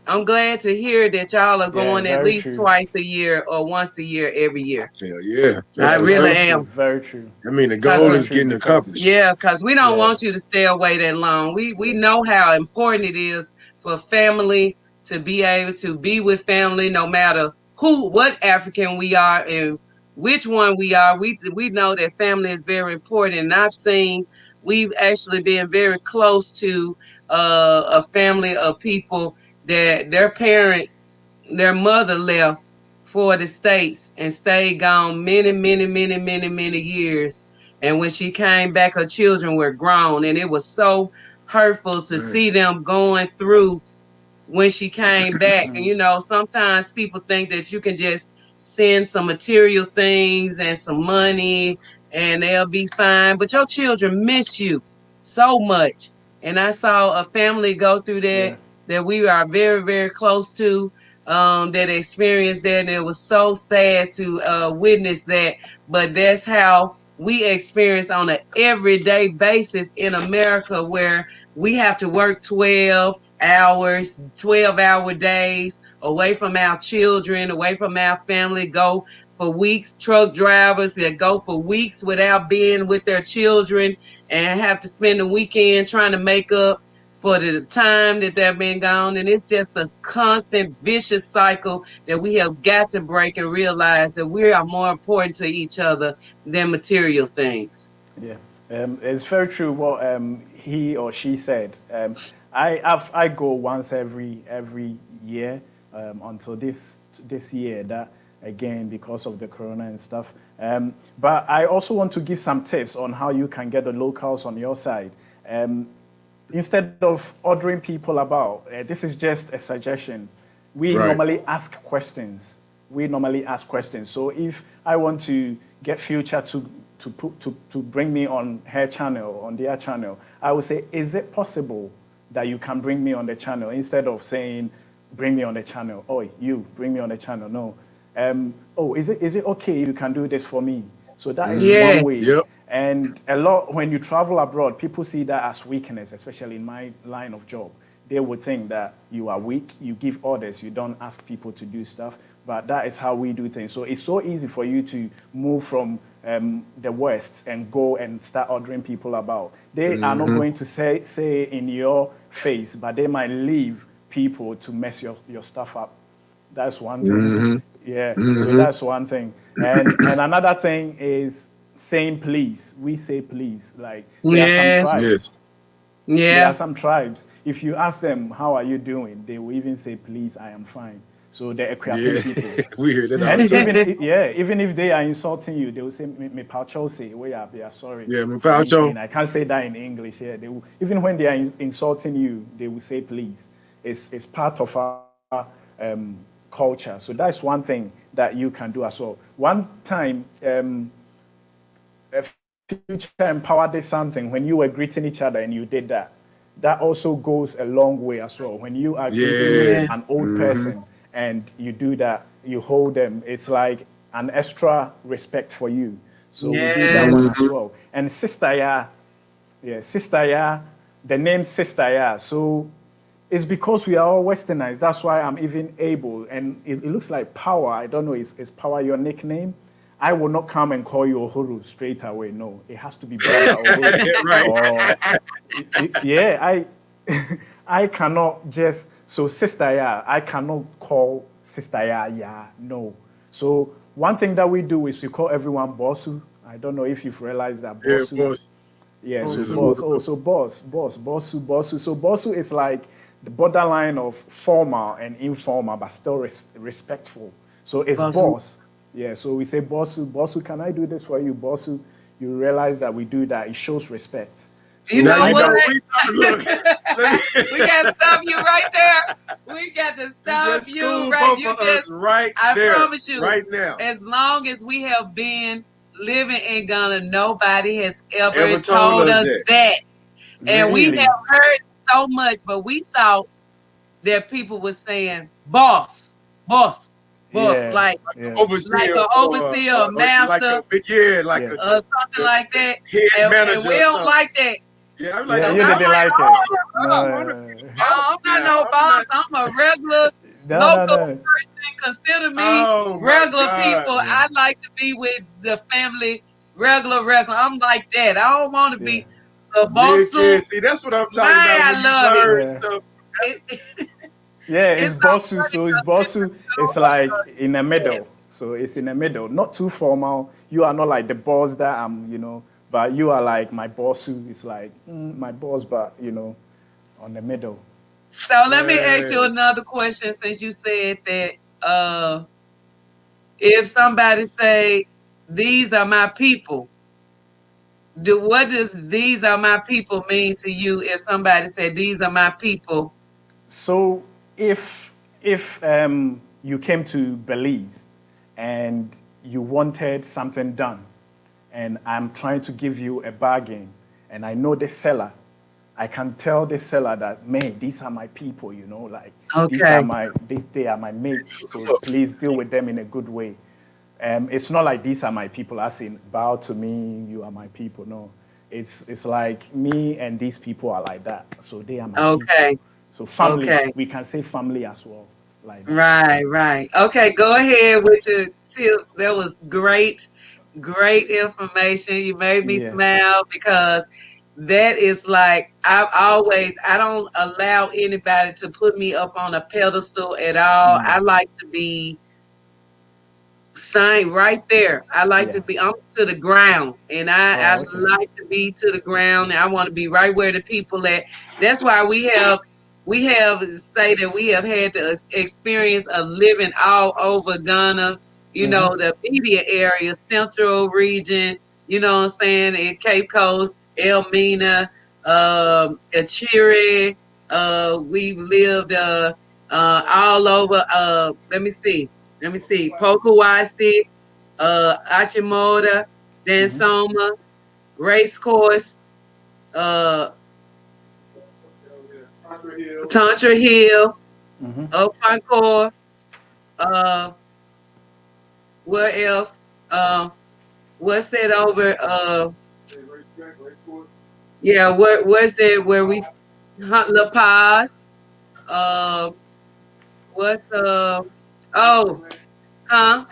I'm glad to hear that y'all are going at least twice a year or once a year every year. Hell yeah. I really am. Very true. I mean, the goal is getting accomplished. Yeah, because we don't want you to stay away that long. We know how important it is for family to be able to be with family no matter what African we are and which one we are. We know that family is very important. And we've actually been very close to a family of people that their mother left for the States and stayed gone many, many, many, many, many years. And when she came back, her children were grown. And it was so hurtful to see them going through when she came back. And, sometimes people think that you can just send some material things and some money and they'll be fine. But your children miss you so much. And I saw a family go through that we are very, very close to, that experienced that. And it was so sad to witness that. But that's how we experience on an everyday basis in America, where we have to work 12-hour days, away from our children, away from our family, go for weeks, truck drivers that go for weeks without being with their children and have to spend the weekend trying to make up for the time that they've been gone. And it's just a constant vicious cycle that we have got to break and realize that we are more important to each other than material things. Yeah, it's very true what he or she said. I go once every year until this year, that again because of the corona and stuff. But I also want to give some tips on how you can get the locals on your side. Instead of ordering people about, this is just a suggestion. We normally ask questions. So if I want to get Future to bring me on her channel, on their channel, I would say, is it possible that you can bring me on the channel, instead of saying, bring me on the channel. Oh, you bring me on the channel. No. Is it okay if you can do this for me? So that is one way. Yep. And a lot, when you travel abroad, people see that as weakness, especially in my line of job. they would think that you are weak, you give orders, you don't ask people to do stuff. But that is how we do things. So it's so easy for you to move from the West and go and start ordering people about. They are not going to say in your face, but they might leave people to mess your stuff up. That's one thing. Yeah. So that's one thing. And another thing is saying please. We say please. Like there are some Yes. tribes. Yes. There are Yeah. some tribes. If you ask them how are you doing, they will even say please, I am fine. So the Yeah. Equiapian people. We hear that all And the time. even if they are insulting you, they will say me paucho say we are sorry. Yeah, me For me paucho. saying I can't say that in English. Yeah, they will, even when they are insulting you, they will say please. It's part of our culture. So that's one thing that you can do as well. One time, Future Empower did something when you were greeting each other and you did that. That also goes a long way as well. When you are greeting Yeah. Yeah. an old person and you do that, you hold them, it's like an extra respect for you. So we do that one Yes. as well. And Sister Ya, yeah, Sister Ya, the name Sister Ya. So it's because we are all westernized. That's why I'm even able. And it looks like Power. I don't know, is Power your nickname? I will not come and call you Uhuru straight away. No, it has to be Brother Uhuru. Right. Or, yeah, I cannot just, so Sister Ya, I cannot call Sister Ya, yeah, no. So one thing that we do is we call everyone Bossu. I don't know if you've realized that Yeah, Bossu. boss. Yeah, This so is a boss. wonderful. Oh, so bossu, bossu. So bossu is like the borderline of formal and informal, but still respectful. So it's Awesome. boss. Yeah, so we say bossu, bossu. Can I do this for you, bossu? You realize that we do that. It shows respect. You So Now know you one know of what? we look. Let We me, got to stop you right there. We got to you stop just you school right. both You of us just, right I there, promise you, right now. as long as we have been living in Ghana, nobody has ever Ever told told us us that? that. And we really, have heard so much, but we thought that people were saying boss, boss, boss, yeah, like yeah, Overseer an or, overseer, a like master, a big, yeah, like yeah, a, something the like that. head And manager we or don't something. like that. Yeah, I'm like, yeah. Cause You I'm didn't like, like it. oh, I don't want to be No, boss I'm not now. no I'm boss. not. I'm a regular no, no, local no. person. Consider me Oh my regular God, people. man. I like to be with the family, regular. I'm like that. I don't want to Yeah, be a boss Mickey, suit. see, that's what I'm Man, talking about. When I you love it. learn yeah. stuff, it Yeah, it's it's so bossu. funny So it's because it's bossu. It's like in the middle. So it's in the middle, not too formal. You are not like the boss that I'm, but you are like my bossu. It's like my boss, but on the middle. so let me ask you man. another question since you said that uh if somebody say these are my people, what does these are my people mean to you if somebody said these are my people? So if you came to Belize and you wanted something done, and I'm trying to give you a bargain, and I know the seller, I can tell the seller that, man, these are my people, like Okay. they are my mates. So please deal with them in a good way. It's not like these are my people, as in bow to me, you are my people. No, it's like me and these people are like that. So they are my people. Okay. So family, Okay. we can say family as well, like that. Right. Okay, go ahead with your tips. That was great information. You made me Yeah. smile because that is like I don't allow anybody to put me up on a pedestal at all. I like to be sign right there. I like Yeah. to be I'm to the ground and I Oh, okay. like to be to the ground and I want to be right where the people at. That's why we have say that we have had the experience of living all over Ghana, the media area, central region, you know what I'm saying, in Cape Coast, Elmina, Achiri, we've lived all over let me see. Pokawasi, Achimota, Dansoma, Racecourse, uh, Tantra Hill, Ofankor, uh, where else? What's that over? Yeah, where's that where we hunt La Paz? Uh, what's oh, huh?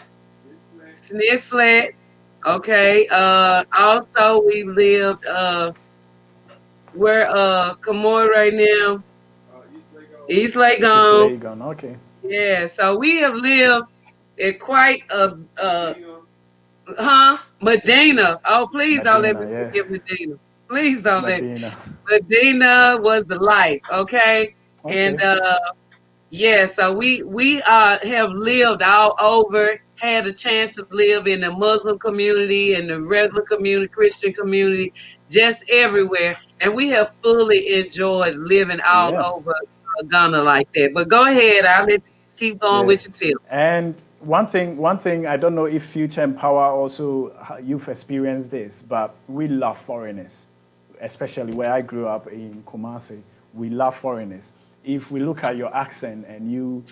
Sniff flats. Okay. Also we lived where Kamora right now. East Lake It's Gone. Legon. Okay. Yeah. So we have lived at quite a Medina. Oh, please don't let me Medina, yeah. forget Medina. Please don't let Medina. Medina was the life, okay? And Okay. yeah, so we have lived all over, had a chance to live in the Muslim community and the regular community, Christian community, just everywhere. And we have fully enjoyed living all Yeah. over Ghana like that. But go ahead, I'll let you keep going Yeah. with your tip. And one thing, I don't know if Future and Power also you've experienced this, but we love foreigners, especially where I grew up in Kumasi. We love foreigners. If we look at your accent and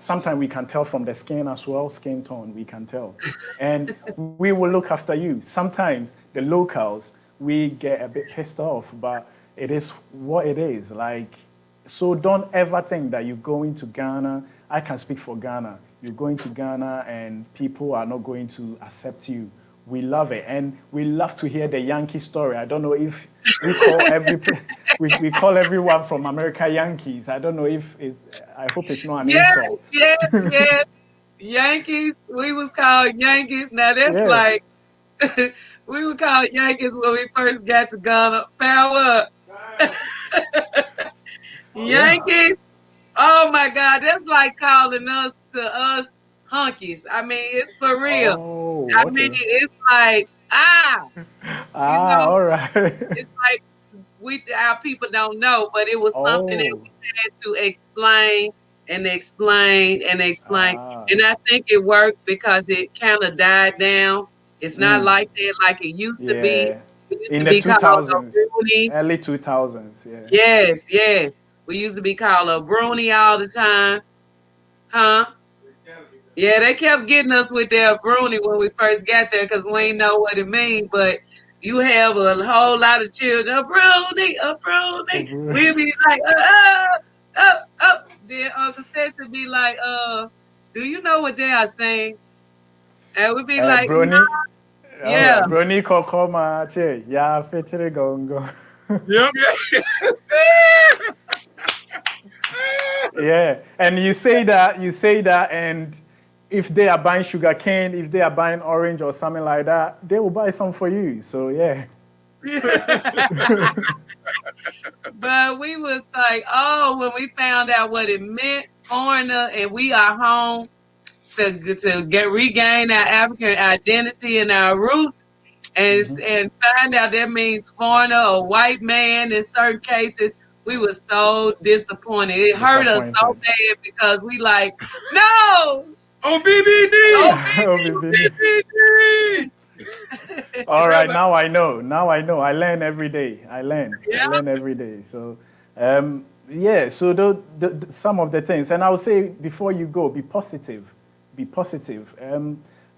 sometimes we can tell from the skin as well, skin tone, we can tell. And we will look after you. Sometimes the locals, we get a bit pissed off, but it is what it is. Like, so don't ever think that you're going to Ghana. I can speak for Ghana. You're going to Ghana and people are not going to accept you. We love it, and we love to hear the Yankee story. I don't know if we call we call everyone from America Yankees. I don't know if I hope it's not an Yes, insult. yes, yes. Yankees, we was called Yankees. Now that's Yeah. like we were called Yankees when we first got to Ghana. Power up. Yeah. Yankees. Oh my God, that's like calling us hunkies. I mean, it's for real. Oh, I mean, okay. it's like you Ah, know, all right. it's like we our people don't know, but it was something that Oh, we had to explain and explain and explain. ah, And I think it worked because it kind of died down. It's not mm, like that like it used to be. yeah. It used In to the be called a 2000s, brony. early 2000s, yeah. Yes, yes. We used to be called a brony all the time. Huh? Yeah, they kept getting us with their brony when we first got there because we ain't know what it means. But you have a whole lot of children, a brony, a brony. Over. We'll be like, up. Then Uncle Sexton be like, do you know what they are saying? And we'd be like, no, Brony, all yeah. right. Brony Kokoma, che, ya fetchere gongo. Yep. Yeah, and you say that, and if they are buying sugar cane, if they are buying orange or something like that, they will buy some for you. So yeah. But we was like, oh, when we found out what it meant, foreigner, and we are home to get regain our African identity and our roots, and find out that means foreigner or white man in certain cases. We were so disappointed. It hurt us so Disappointed. bad because we like, no, Oh, BBD. oh, OBBD. BBD. All right, Brother. now I know. Now I know. I learn every day. I learn. I Yeah, learn every day. So, yeah. So some of the things, and I would say before you go, be positive. Be positive.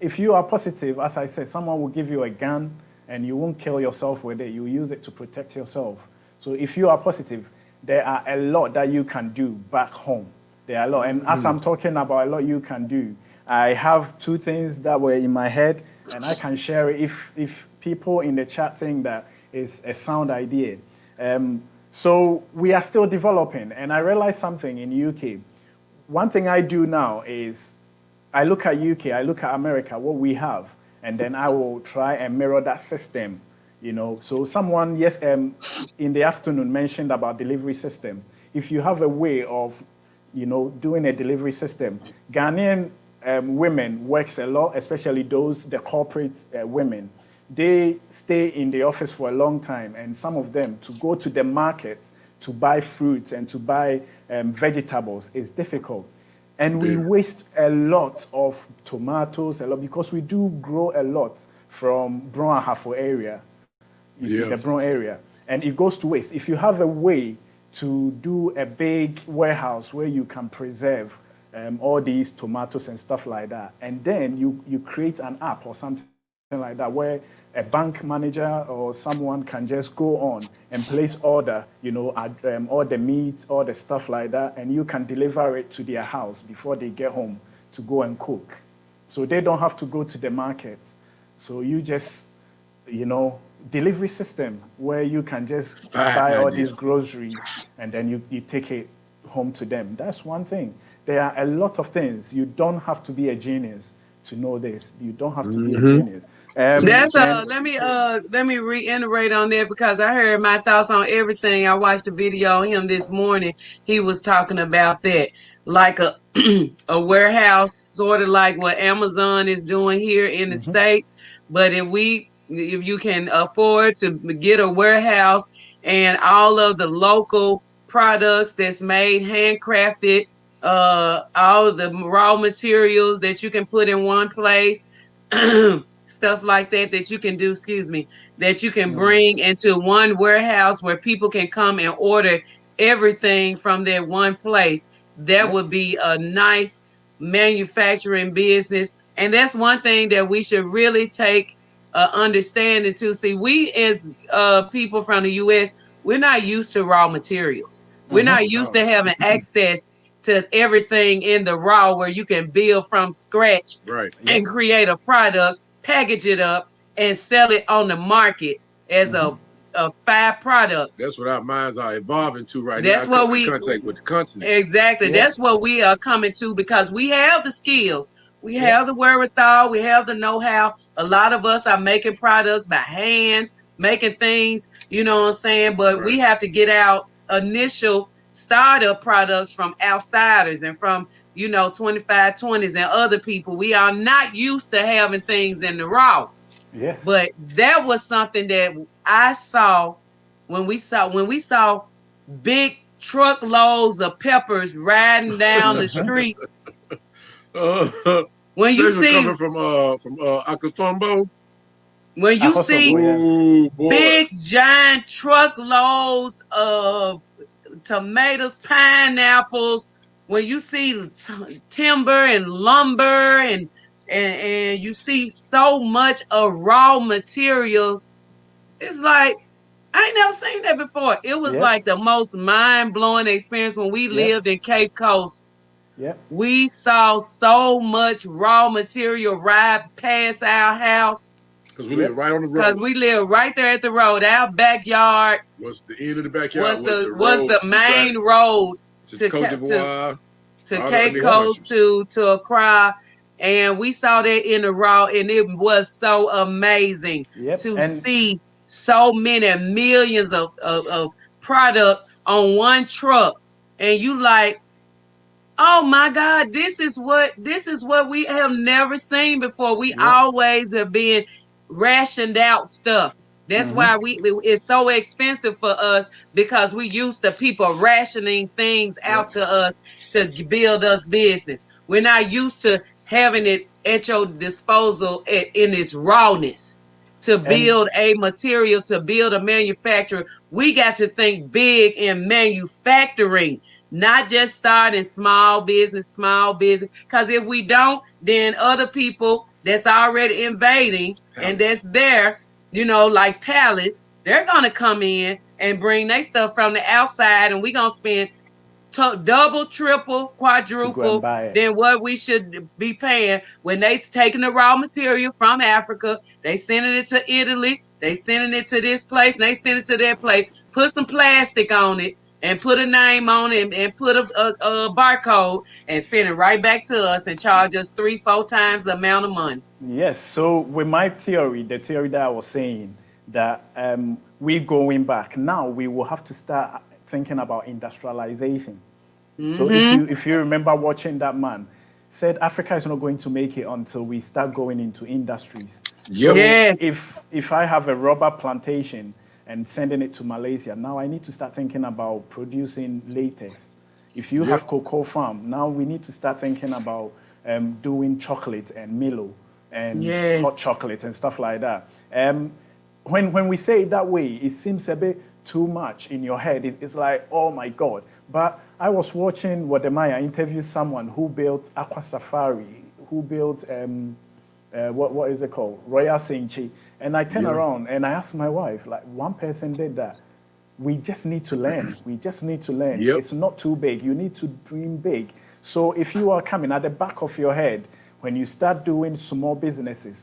If you are positive, as I said, someone will give you a gun, and you won't kill yourself with it. You use it to protect yourself. So if you are positive, there are a lot that you can do back home. There are a lot, and as I'm talking about a lot you can do, I have two things that were in my head, and I can share it if people in the chat think that is a sound idea. So we are still developing, and I realized something in UK. One thing I do now is I look at UK, I look at America, what we have, and then I will try and mirror that system. So someone in the afternoon mentioned about delivery system. If you have a way of doing a delivery system, Ghanaian women works a lot, especially the corporate women. They stay in the office for a long time, and some of them to go to the market to buy fruits and to buy vegetables is difficult. And we Yeah. waste a lot of tomatoes, a lot, because we do grow a lot from Bron Ahafo area, you see, Yeah. the Bron area, and it goes to waste. If you have a way to do a big warehouse where you can preserve all these tomatoes and stuff like that, and then you create an app or something like that, where a bank manager or someone can just go on and place order, all the meat, all the stuff like that, and you can deliver it to their house before they get home to go and cook. So they don't have to go to the market. So you just, delivery system where you can just Fine buy all idea. these groceries and then you take it home to them. That's one thing. There are a lot of things. You don't have to be a genius to know this. You don't have to be a genius. That's And let me reiterate on that because I heard my thoughts on everything. I watched a video on him this morning. He was talking about that, like a a warehouse, sort of like what Amazon is doing here in the States. But if you can afford to get a warehouse and all of the local products that's made handcrafted, all of the raw materials that you can put in one place. Stuff like that you can do, excuse me, that you can bring into one warehouse where people can come and order everything from that one place. That would be a nice manufacturing business. And that's one thing that we should really take understanding to. See, we as people from the US, we're not used to raw materials. We're not used to having access to everything in the raw where you can build from scratch Right. and create a product, package it up, and sell it on the market as a fab product. That's what our minds are evolving to right now. That's what In we contact with the continent. exactly. Yeah. That's what we are coming to because we have the skills, we have the wherewithal, we have the know-how. A lot of us are making products by hand, making things, you know what I'm saying? But we have to get our initial startup products from outsiders and from 2520s and other people. We are not used to having things in the raw. Yes. But that was something that I saw when we saw big truckloads of peppers riding down the street. When you see coming from Akathombo. When you see Ooh, big giant truckloads of tomatoes, pineapples, when you see timber and lumber and you see so much of raw materials, it's like I ain't never seen that before. It was like the most mind-blowing experience when we lived in Cape Coast. We saw so much raw material ride past our house. Because we live right on the road. Because we live right there at the road. Our backyard was the end of the backyard. Was the main road to Cote d'Ivoire, to Cape Coast to Accra. And we saw that in the raw, and it was so amazing to see so many millions of product on one truck. And you like, oh my God, this is what we have never seen before. We always have been rationed out stuff. That's why it's so expensive for us because we used to people rationing things out to us to build us business. We're not used to having it at your disposal in its rawness to build a material, to build a manufacturer. We got to think big in manufacturing, not just starting small business. Because if we don't, then other people that's already invading and that's there, like Palace, they're going to come in and bring their stuff from the outside, and we're going to spend double, triple, quadruple than what we should be paying when they taking the raw material from Africa. They sending it to Italy. They sending it to this place. And they send it to that place. Put some plastic on it and put a name on it and put a barcode and send it right back to us and charge us 3-4 times the amount of money. Yes. So with my theory, the theory that I was saying, that we're going back now, we will have to start thinking about industrialization. So if you remember watching that man, said Africa is not going to make it until we start going into industries. Yep. So Yes. if I have a rubber plantation and sending it to Malaysia, now I need to start thinking about producing latex. If you have cocoa farm, now we need to start thinking about doing chocolate and Milo and hot chocolate and stuff like that. When we say it that way, it seems a bit too much in your head. It's like, oh my God. But I was watching Wademaya interview someone who built Aqua Safari, who built what is it called? Royal Senchi. And I turn Yeah. around and I ask my wife, like, one person did that. We just need to learn. We just need to learn. Yep. It's not too big. You need to dream big. So if you are coming at the back of your head, when you start doing small businesses,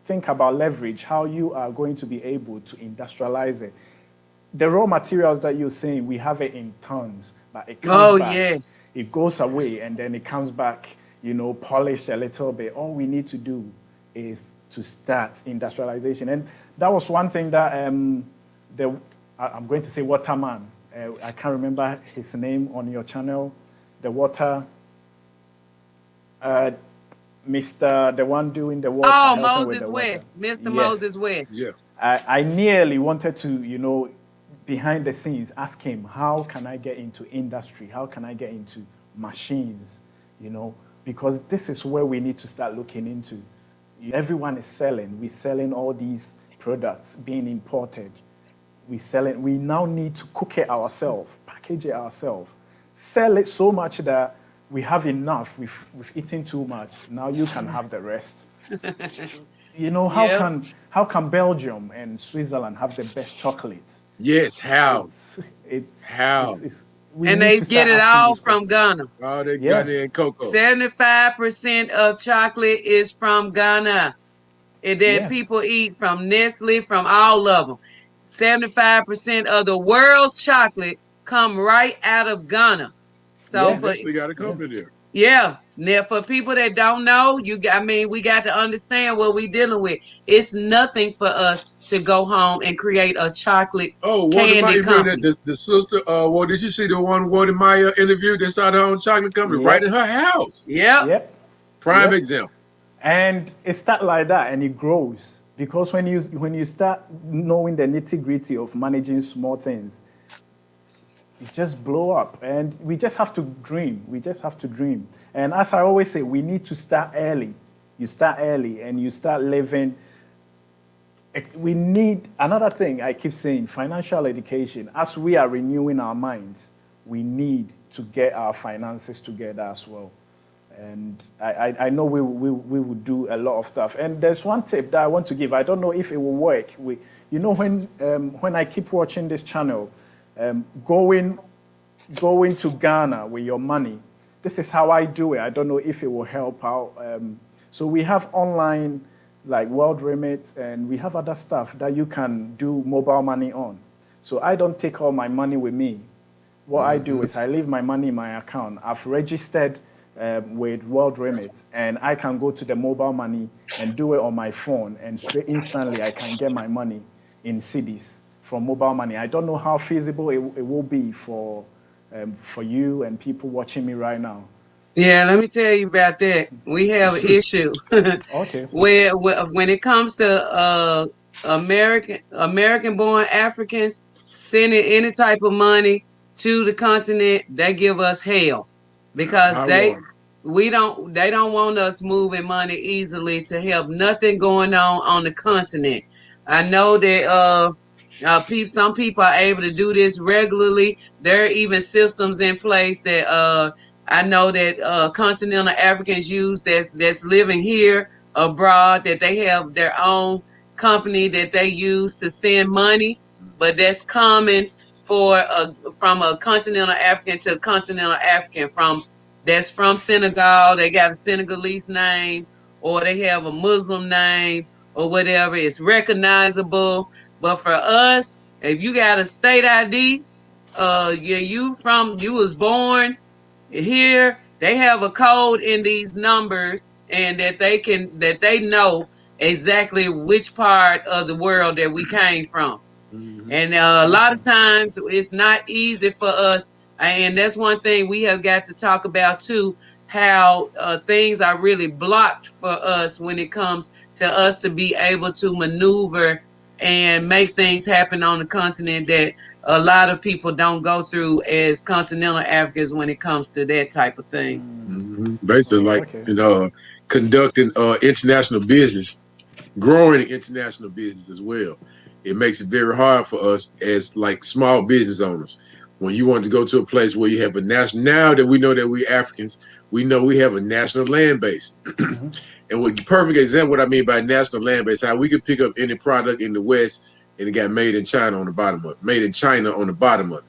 think about leverage, how you are going to be able to industrialize it. The raw materials that you're saying, we have it in tons, but it comes back. yes. It goes away and then it comes back, polished a little bit. All we need to do is to start industrialization. And that was one thing that I'm going to say Waterman. I can't remember his name on your channel. The water, Mr. The one doing the water. Oh, helping with Moses the West, water. Mr. Yes. Moses West. Yeah. I nearly wanted to, behind the scenes, ask him, how can I get into industry? How can I get into machines? Because this is where we need to start looking into. Everyone is selling. We're selling all these products being imported. We now need to cook it ourselves, package it ourselves, sell it so much that we have enough. We've eaten too much. Now you can have the rest. How can Belgium and Switzerland have the best chocolates? Yes. How? How? And they get it all from Ghana. All that Ghanaian cocoa. 75% of chocolate is from Ghana. And that people eat from Nestle, from all of them. 75% of the world's chocolate come right out of Ghana. So Nestle got a company there. Yeah. Now, for people that don't know, we got to understand what we're dealing with. It's nothing for us to go home and create a chocolate candy company. The sister, did you see the one Wadi Maya interview that started her own chocolate company right in her house? Yep. Prime example. And it starts like that and it grows. Because when you start knowing the nitty-gritty of managing small things, it just blow up. And we just have to dream. We just have to dream. And as I always say, we need to start early. You start early and you start living. We need, another thing I keep saying, financial education. As we are renewing our minds, we need to get our finances together as well. And I know we will do a lot of stuff. And there's one tip that I want to give. I don't know if it will work. When I keep watching this channel, going to Ghana with your money, this is how I do it. I don't know if it will help out. So we have online, like World Remit, and we have other stuff that you can do mobile money on. So I don't take all my money with me. What I do is I leave my money in my account. I've registered with World Remit, and I can go to the mobile money and do it on my phone, and straight instantly I can get my money in cedis from mobile money. I don't know how feasible it will be for you and people watching me right now. Yeah, let me tell you about that. We have an issue. Okay. Where when it comes to American-born Africans sending any type of money to the continent, they give us hell because they don't want us moving money easily to help nothing going on the continent. I know that some people are able to do this regularly. There are even systems in place that I know that continental Africans use that's living here abroad, that they have their own company that they use to send money, but that's common from a continental African to continental African that's from Senegal. They got a Senegalese name, or they have a Muslim name, or whatever. It's recognizable. But for us, if you got a state ID, you was born here, they have a code in these numbers, and that they know exactly which part of the world that we came from. And a lot of times it's not easy for us. And that's one thing we have got to talk about too, how things are really blocked for us when it comes to us to be able to maneuver and make things happen on the continent that a lot of people don't go through as continental Africans when it comes to that type of thing. Basically, conducting international business, growing international business as well. It makes it very hard for us as like small business owners. When you want to go to a place where you have a national, now that we know that we're Africans, we know we have a national land base. And what perfect example what I mean by national land base, how we could pick up any product in the West and it got made in China on the bottom of it, made in China on the bottom of it.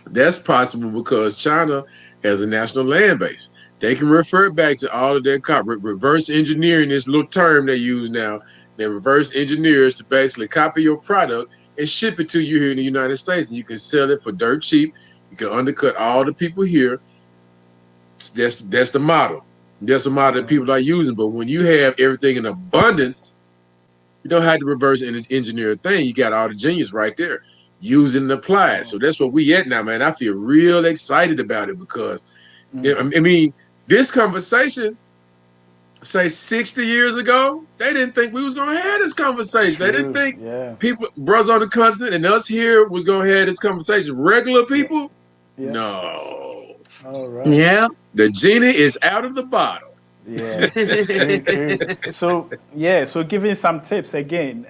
That's possible because China has a national land base. They can refer back to all of their reverse engineering, this little term they use now. They reverse engineers to basically copy your product and ship it to you here in the United States. And you can sell it for dirt cheap. You can undercut all the people here. That's the model. That's the model that people are using. But when you have everything in abundance, you don't have to reverse engineer a thing. You got all the genius right there. Use it and apply it. So that's what we at now, man. I feel real excited about it because, I mean, this conversation, say 60 years ago, they didn't think we was going to have this conversation. They didn't think people, brothers on the continent and us here was going to have this conversation. Regular people? No. All right. Yeah. The genie is out of the bottle. Yeah. So giving some tips again,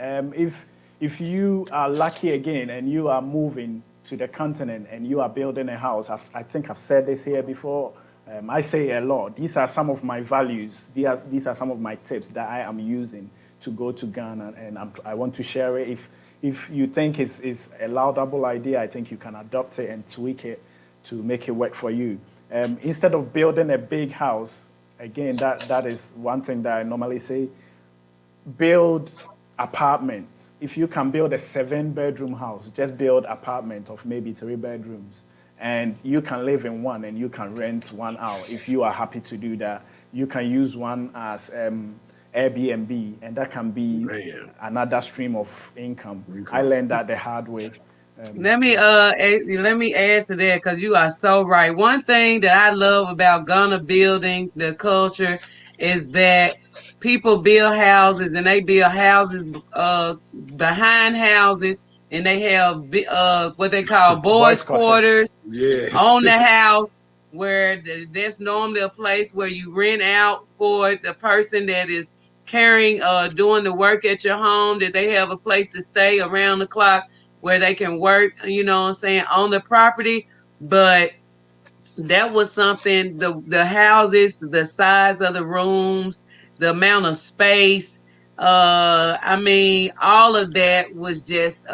if you are lucky again and you are moving to the continent and you are building a house, I think I've said this here before. I say a lot. These are some of my values. These are some of my tips that I am using to go to Ghana, and I want to share it. If you think it's a laudable idea, I think you can adopt it and tweak it to make it work for you. Instead of building a big house, again, that is one thing that I normally say, build apartments. If you can build a 7-bedroom house, just build apartment of maybe 3 bedrooms. And you can live in one and you can rent one out. If you are happy to do that, you can use one as Airbnb, and that can be another stream of income. I learned that the hard way. Let me add to that, because you are so right. One thing that I love about Ghana building the culture is that people build houses, and they build houses behind houses, and they have what they call boys' quarters on the house, where there's normally a place where you rent out for the person that is doing the work at your home, that they have a place to stay around the clock where they can work, you know what I'm saying, on the property. But that was something, the houses, the size of the rooms, the amount of space, I mean, all of that was just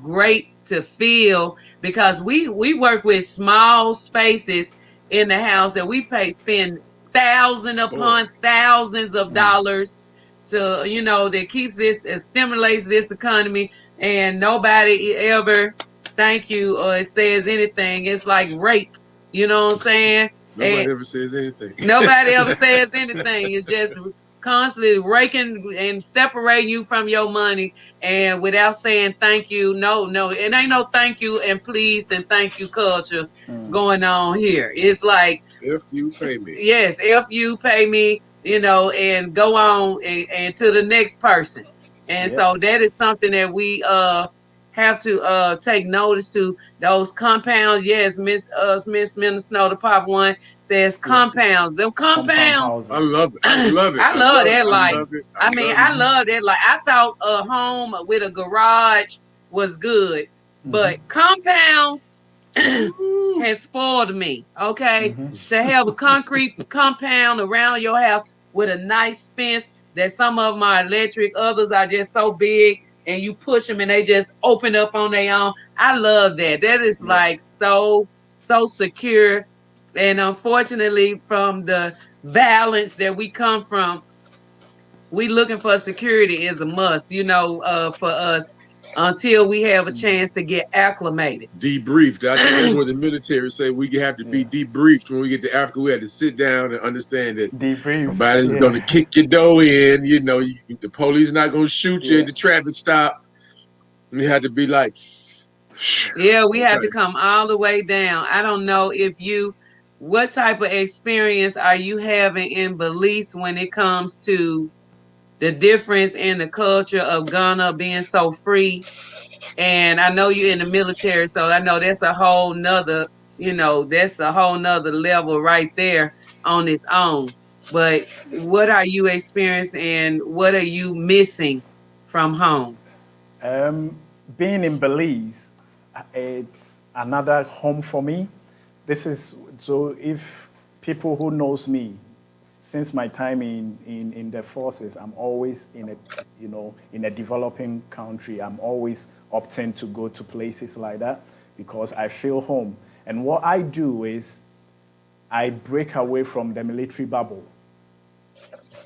great to feel, because we work with small spaces in the house that we spend thousands upon thousands of dollars to, you know, that keeps this, stimulates this economy, and nobody ever thank you or says anything. It's like rape, you know what I'm saying? Nobody ever says anything. Nobody ever says anything. It's just constantly raking and separating you from your money, and without saying thank you. No, it ain't no thank you and please and thank you culture going on here. It's like, if you pay me. Yes, if you pay me, you know, and go on and to the next person. And so that is something that we have to take notice to. Those compounds. Yes, Miss Minnesota, the Pop One says compounds. Them compounds. I love it. I love it. I love that life. I love that life. I thought a home with a garage was good, but compounds has spoiled me. Okay, to have a concrete compound around your house with a nice fence. That some of them are electric, others are just so big, and you push them and they just open up on their own. I love that. That is like so secure. And unfortunately, from the violence that we come from, we looking for security is a must, you know, for us, until we have a chance to get acclimated. Debriefed. I think that's what the military say. We have to be debriefed when we get to Africa. We have to sit down and understand that nobody's going to kick your door in. You know, the police not going to shoot you at the traffic stop. We had to be like, we have to come all the way down. I don't know what type of experience are you having in Belize when it comes to the difference in the culture of Ghana being so free. And I know you're in the military, so I know that's a whole nother, that's a whole nother level right there on its own. But what are you experiencing and what are you missing from home? Being in Belize, it's another home for me. So if people who knows me since my time in the forces, I'm always in a, in a developing country. I'm always opting to go to places like that because I feel home. And what I do is I break away from the military bubble.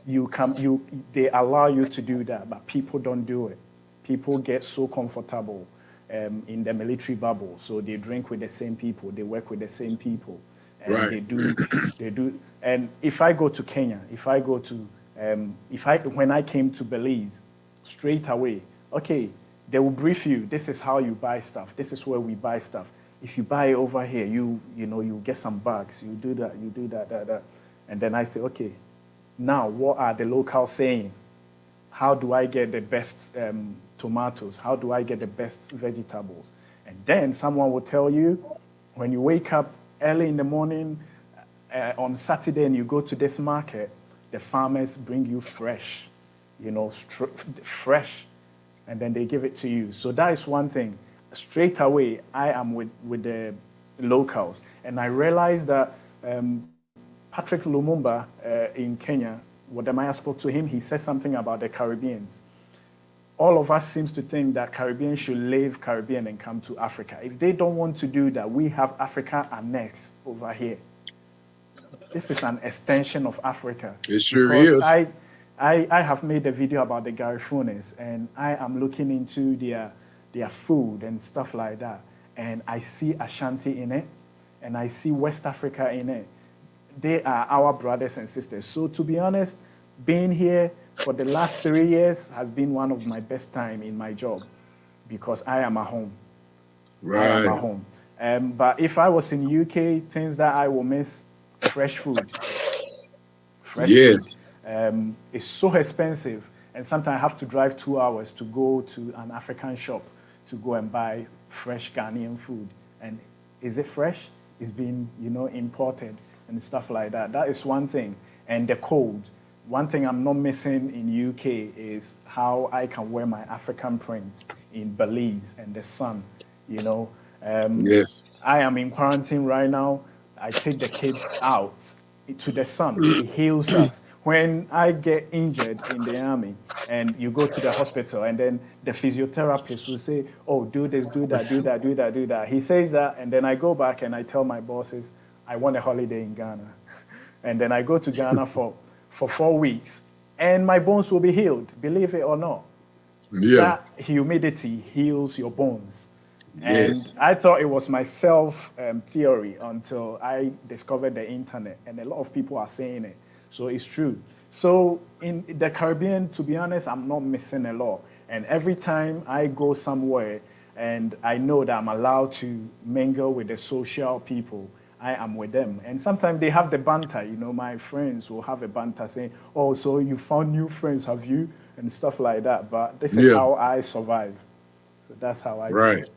They allow you to do that, but people don't do it. People get so comfortable in the military bubble, so they drink with the same people, they work with the same people, and Right. they do. And if I go to Kenya, when I came to Belize, straight away, okay, they will brief you. This is how you buy stuff. This is where we buy stuff. If you buy over here, you get some bags. You do that, and then I say, okay, now what are the locals saying? How do I get the best tomatoes? How do I get the best vegetables? And then someone will tell you, when you wake up early in the morning on Saturday and you go to this market, the farmers bring you fresh, fresh, and then they give it to you. So that is one thing. Straight away, I am with the locals. And I realized that Patrick Lumumba in Kenya, when I spoke to him, he said something about the Caribbeans. All of us seems to think that Caribbeans should leave Caribbean and come to Africa. If they don't want to do that, we have Africa annexed over here. This is an extension of Africa. It sure is. I have made a video about the Garifunis, and I am looking into their food and stuff like that. And I see Ashanti in it, and I see West Africa in it. They are our brothers and sisters. So to be honest, being here for the last 3 years has been one of my best time in my job because I am at home. Right. I am at home. But if I was in UK, things that I will miss, fresh food. Fresh Yes. food. It's so expensive. And sometimes I have to drive 2 hours to go to an African shop to go and buy fresh Ghanaian food. And is it fresh? It's been, imported and stuff like that. That is one thing. And the cold. One thing I'm not missing in UK is how I can wear my African prints in Belize and the sun, Yes. I am in quarantine right now. I take the kids out to the sun. It heals us. When I get injured in the army and you go to the hospital and then the physiotherapist will say, oh, do this, do that, do that, do that, do that. He says that, and then I go back and I tell my bosses, I want a holiday in Ghana. And then I go to Ghana for 4 weeks, and my bones will be healed, believe it or not. Yeah. That humidity heals your bones. Yes. And I thought it was my self-theory until I discovered the internet, and a lot of people are saying it. So it's true. So in the Caribbean, to be honest, I'm not missing a lot. And every time I go somewhere and I know that I'm allowed to mingle with the social people, I am with them. And sometimes they have the banter, my friends will have a banter saying, oh, so you found new friends, have you? And stuff like that. But this is how I survive. So that's how I do it.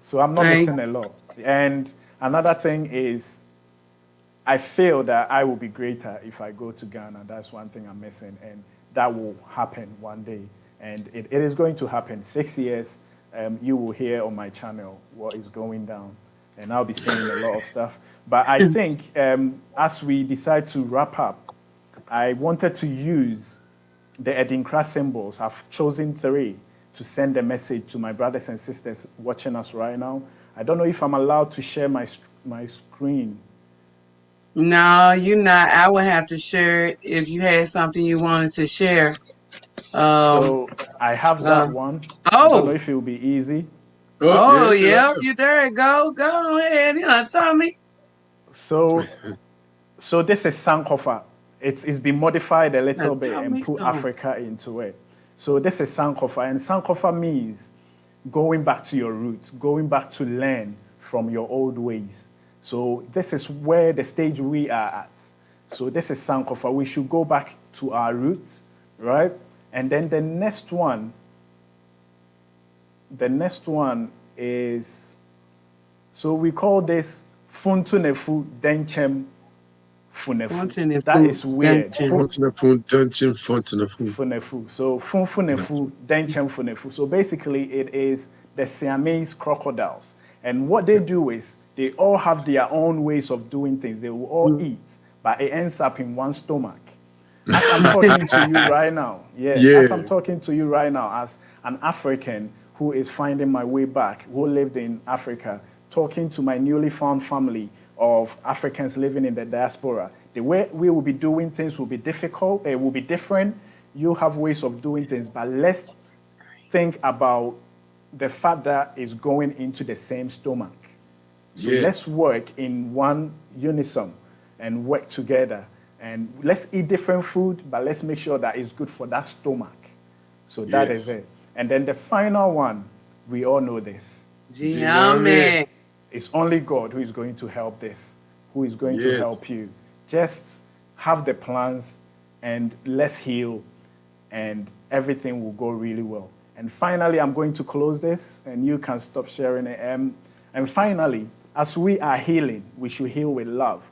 So I'm not missing a lot. And another thing is, I feel that I will be greater if I go to Ghana. That's one thing I'm missing. And that will happen one day. And it is going to happen. 6 years, you will hear on my channel what is going down. And I'll be saying a lot of stuff. But I think as we decide to wrap up, I wanted to use the Edinkra symbols. I've chosen 3 to send a message to my brothers and sisters watching us right now. I don't know if I'm allowed to share my screen. No, you're not. I would have to share it if you had something you wanted to share. So I have that one. I don't know if it will be easy. Oh, yeah, you there. Go ahead. Tell me. So this is Sankofa. It's been modified a little bit and put Africa into it. So this is Sankofa, and Sankofa means going back to your roots, going back to learn from your old ways. So this is where the stage we are at. So this is Sankofa. We should go back to our roots, right? And then the next one is, so we call this Funtunefu Denchem Funefu. That is weird. Funefu. So Funfunefu Denchem Funefu. So basically it is the Siamese crocodiles. And what they do is they all have their own ways of doing things. They will all eat, but it ends up in one stomach. As I'm talking to you right now, as I'm talking to you right now, as an African who is finding my way back, who lived in Africa, talking to my newly found family of Africans living in the diaspora, the way we will be doing things will be difficult, it will be different. You have ways of doing things, but let's think about the fact that it's going into the same stomach. So let's work in one unison and work together. And let's eat different food, but let's make sure that it's good for that stomach. So that is it. And then the final one, we all know this. Amen. It's only God who is going to help this, who is going to help you. Just have the plans and let's heal and everything will go really well. And finally, I'm going to close this and you can stop sharing it. And finally, as we are healing, we should heal with love,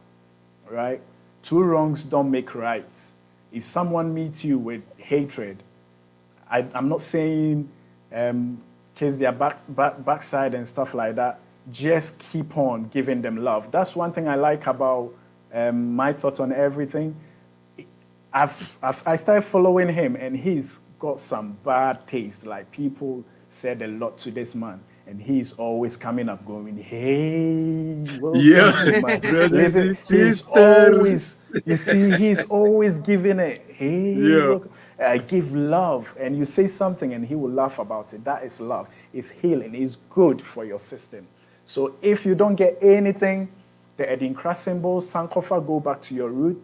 right? Two wrongs don't make right. If someone meets you with hatred, I'm not saying kiss their backside and stuff like that. Just keep on giving them love. That's one thing I like about my thoughts on everything. I started following him, and he's got some bad taste. Like, people said a lot to this man, and he's always coming up going, hey, my brothers and sisters. He's always giving it, hey, look, give love. And you say something, and he will laugh about it. That is love. It's healing. It's good for your system. So if you don't get anything, the Edinkra symbol, Sankofa, go back to your root.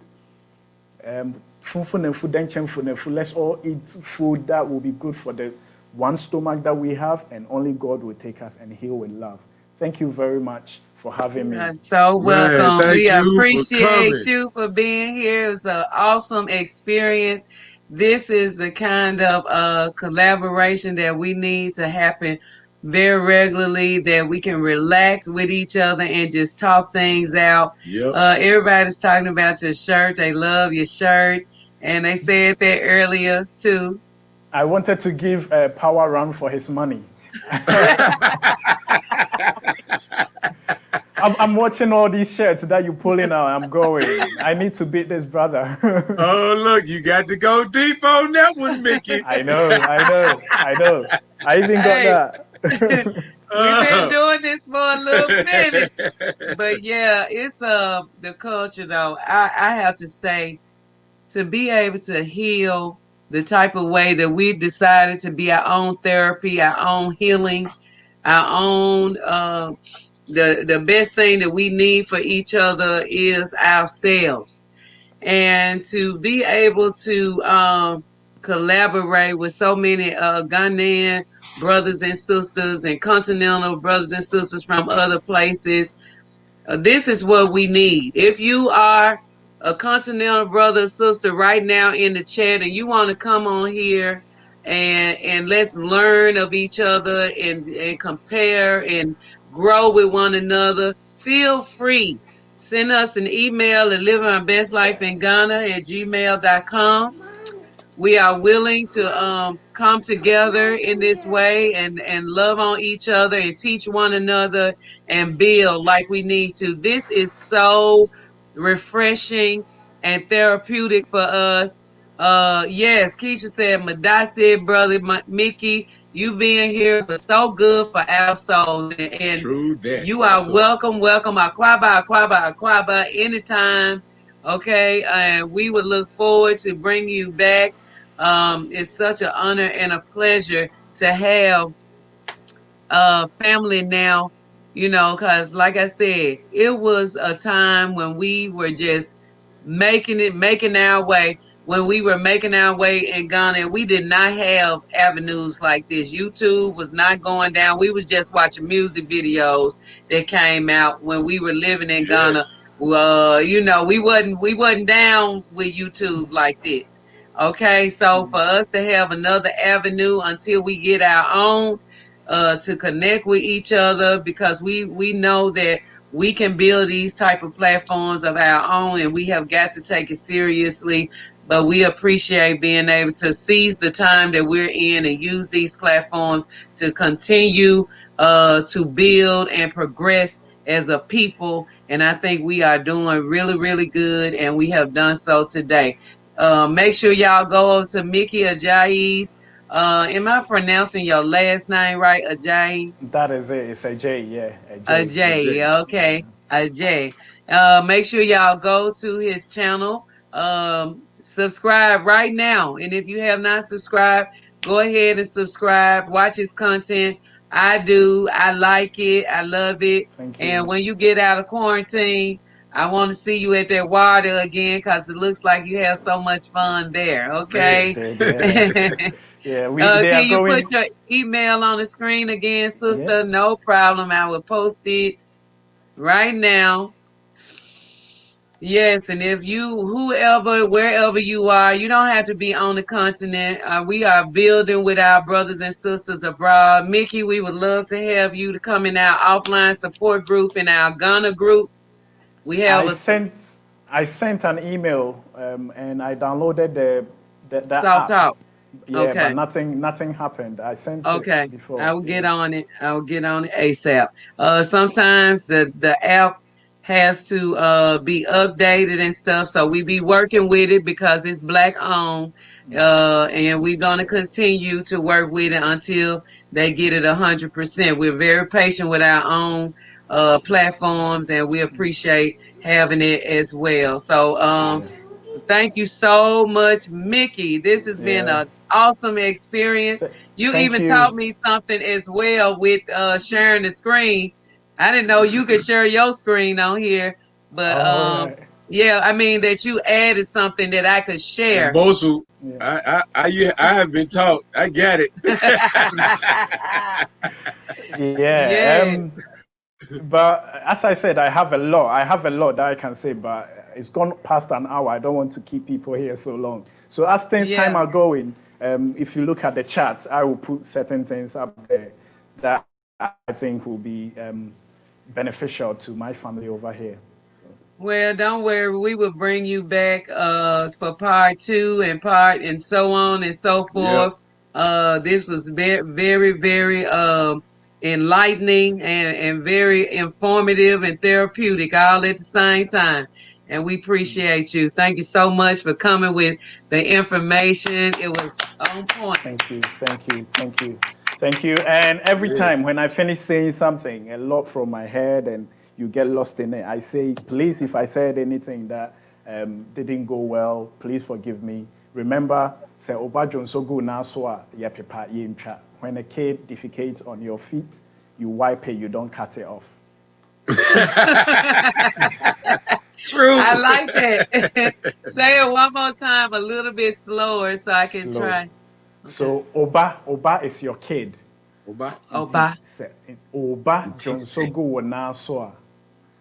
Let's all eat food that will be good for the one stomach that we have, and only God will take us and heal with love. Thank you very much for having me. You're so welcome. We appreciate you for being here. It was an awesome experience. This is the kind of collaboration that we need to happen very regularly, that we can relax with each other and just talk things out. Everybody's talking about your shirt. They love your shirt. And they said that earlier, too. I wanted to give a power run for his money. I'm watching all these shirts that you're pulling out. I'm going. I need to beat this brother. Oh, look, you got to go deep on that one, Mickey. I know. I even got that. We've been doing this for a little minute. But yeah, it's the culture, though. I have to say, to be able to heal the type of way that we've decided to be our own therapy, our own healing, our own, the best thing that we need for each other is ourselves. And to be able to collaborate with so many Ghanaian brothers and sisters and continental brothers and sisters from other places, this is what we need. If you are a continental brother or sister right now in the chat and you want to come on here and let's learn of each other and compare and grow with one another, feel free. Send us an email at livingourbestlife.in.Ghana@gmail.com. We are willing to come together in this way and love on each other and teach one another and build like we need to. This is so refreshing and therapeutic for us. Yes, Keisha said, Madasi, brother Mickey, you being here was so good for our souls. And True that. You are welcome. Akwaba, anytime. Okay, and we would look forward to bring you back. It's such an honor and a pleasure to have family now, because like I said, it was a time when we were just making our way. When we were making our way in Ghana, we did not have avenues like this. YouTube was not going down. We was just watching music videos that came out when we were living in Ghana. We wasn't down with YouTube like this. Okay, so for us to have another avenue until we get our own, to connect with each other, because we know that we can build these type of platforms of our own, and we have got to take it seriously. But we appreciate being able to seize the time that we're in and use these platforms to continue to build and progress as a people. And I think we are doing really, really good, and we have done so today. Make sure y'all go over to Mickey Ajayi's. Am I pronouncing your last name right, Ajayi? That is it. It's Agyei, yeah, Agyei. Agyei, okay. Agyei. Make sure y'all go to his channel. Subscribe right now. And if you have not subscribed, go ahead and subscribe. Watch his content. I do. I like it. I love it. Thank And you. when you get out of quarantine, I want to see you at that water again, because it looks like you have so much fun there. Okay. Yeah, they are Can you put going. your email on the screen again, Yes. sister? No problem. I will post it right now. Yes, and if you, whoever, wherever you are, you don't have to be on the continent. We are building with our brothers and sisters abroad. Mickey, we would love to have you to come in our offline support group, in our Ghana group. We have I a sent I sent an email and I downloaded the soft app. talk. Yeah, but Okay. nothing happened. I sent Okay. it before. I will get on it. I will get on it ASAP. Sometimes the app has to be updated and stuff, so we be working with it because it's Black owned. And we're gonna continue to work with it until they get it 100%. We're very patient with our own platforms, and we appreciate having it as well. So thank you so much, Mickey. This has been Yeah. an awesome experience. You Thank even you. taught me something as well with sharing the screen. I didn't know you could share your screen on here, but All right. yeah, I mean that you added something that I could And share. Bosu, Yeah. I have been taught. I got it. Yeah. Yeah, But as I said, I have a lot. I have a lot that I can say, but it's gone past an hour. I don't want to keep people here so long. So as time yeah. are going, if you look at the chat, I will put certain things up there that I think will be beneficial to my family over here. Well, don't worry. We will bring you back for part 2 and part and so on and so Yep. forth. This was very, very, very enlightening and very informative and therapeutic all at the same time. And we appreciate you. Thank you so much for coming with the information. It was on point. Thank you, thank you, thank you, thank you. And every Yes. time when I finish saying something, a lot from my head, and you get lost in it, I say, please, if I said anything that didn't go well, please forgive me. Remember, say obajon so go na so ya pepa yincha. When a kid defecates on your feet, you wipe it, you don't cut it off. True. I like that. Say it one more time, a little bit slower so I can Slow. try. Okay. So oba is your kid. Oba. Oba. Oba jonsogo wana soa.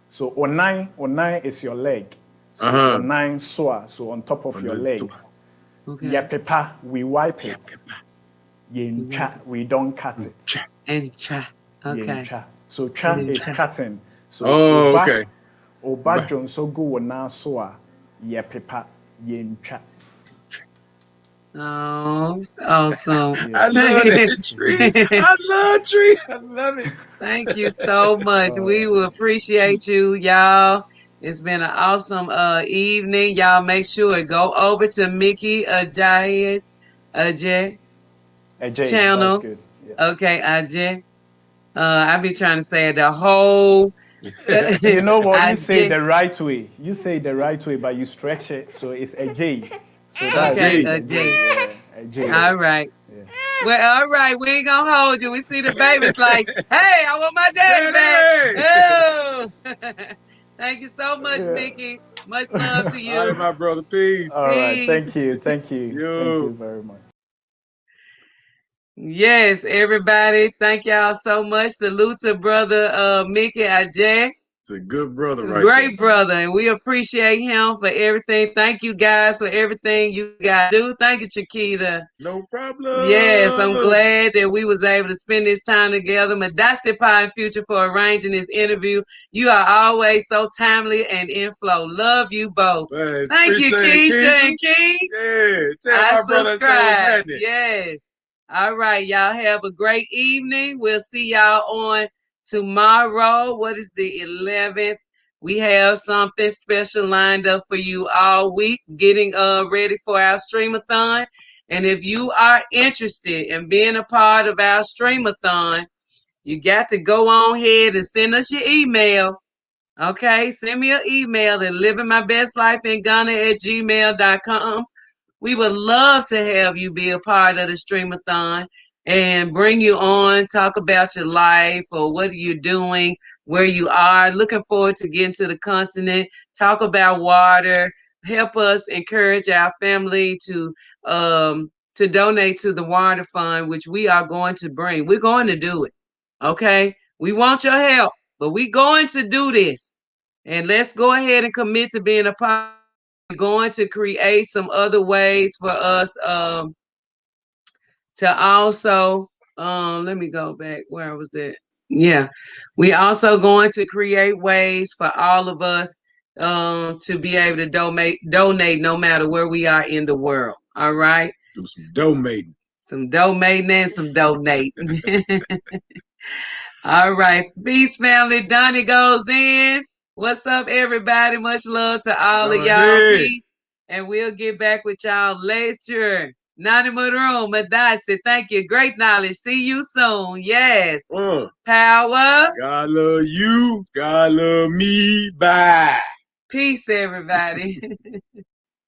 So onai is your leg. So onai soa, so on top of your legs. Okay. Yapepa, we wipe it. Yincha, we don't cut it. And cha. Okay. Yincha. So cha is cutting. So Oh, okay. Oba jonsogo wana soa. Yapepa yincha. Oh, awesome. I love that tree. I love tree. I love it. Thank you so much. We will appreciate you, y'all. It's been an awesome evening. Y'all make sure to go over to Mickey Ajayi's Agyei, channel. that's good. Yeah. Okay, Ajayi. I be trying to say it the whole. You know what? You say Ajayi. the right way. You say the right way, but you stretch it, so it's Agyei. So that's Okay, Agyei. Ajayi. Yeah, Agyei. All right. Yeah. Well, all right. We ain't gonna hold you. We see the babies like, hey, I want my daddy back. Oh. Thank you so much, Yeah. Mickey. Much love to you. All right, my brother. Peace. All right. Peace. Thank you. Thank you. Yo. Thank you very much. Yes, everybody. Thank y'all so much. Salute to brother Mickey Ajayi. It's a good brother right Great brother, and we appreciate him for everything. Thank you guys for everything you guys do. Thank you, Chiquita. there. No problem. Yes, I'm glad that we was able to spend this time together. Madasi Pie and Future for arranging this interview. You are always so timely and in flow. Love you both. Man, Thank you, appreciate it, Keisha and King. Yeah. Tell my brother so what's happening. Yes. All right, y'all have a great evening. We'll see y'all on Tomorrow, what is the 11th? We have something special lined up for you all week, getting ready for our streamathon. And if you are interested in being a part of our streamathon, you got to go on ahead and send us your email. Okay, send me an email at livingmybestlifeinghana@gmail.com. We would love to have you be a part of the streamathon and bring you on, talk about your life or what you're doing, where you are. Looking forward to getting to the continent, talk about water, help us encourage our family to donate to the water fund, which we are going to bring. We're going to do it. Okay? We want your help, but we're going to do this. And let's go ahead and commit to being a part. We're going to create some other ways for us to also let me go back where was it. Yeah, we also going to create ways for all of us to be able to donate no matter where we are in the world. All right, do some donating and some donating. All right, peace family. Donnie goes in. What's up, everybody? Much love to all of y'all. Peace. And we'll get back with y'all later. Nani Maroon, Madasi, thank you. Great knowledge. See you soon. Yes. Power. God love you. God love me. Bye. Peace, everybody.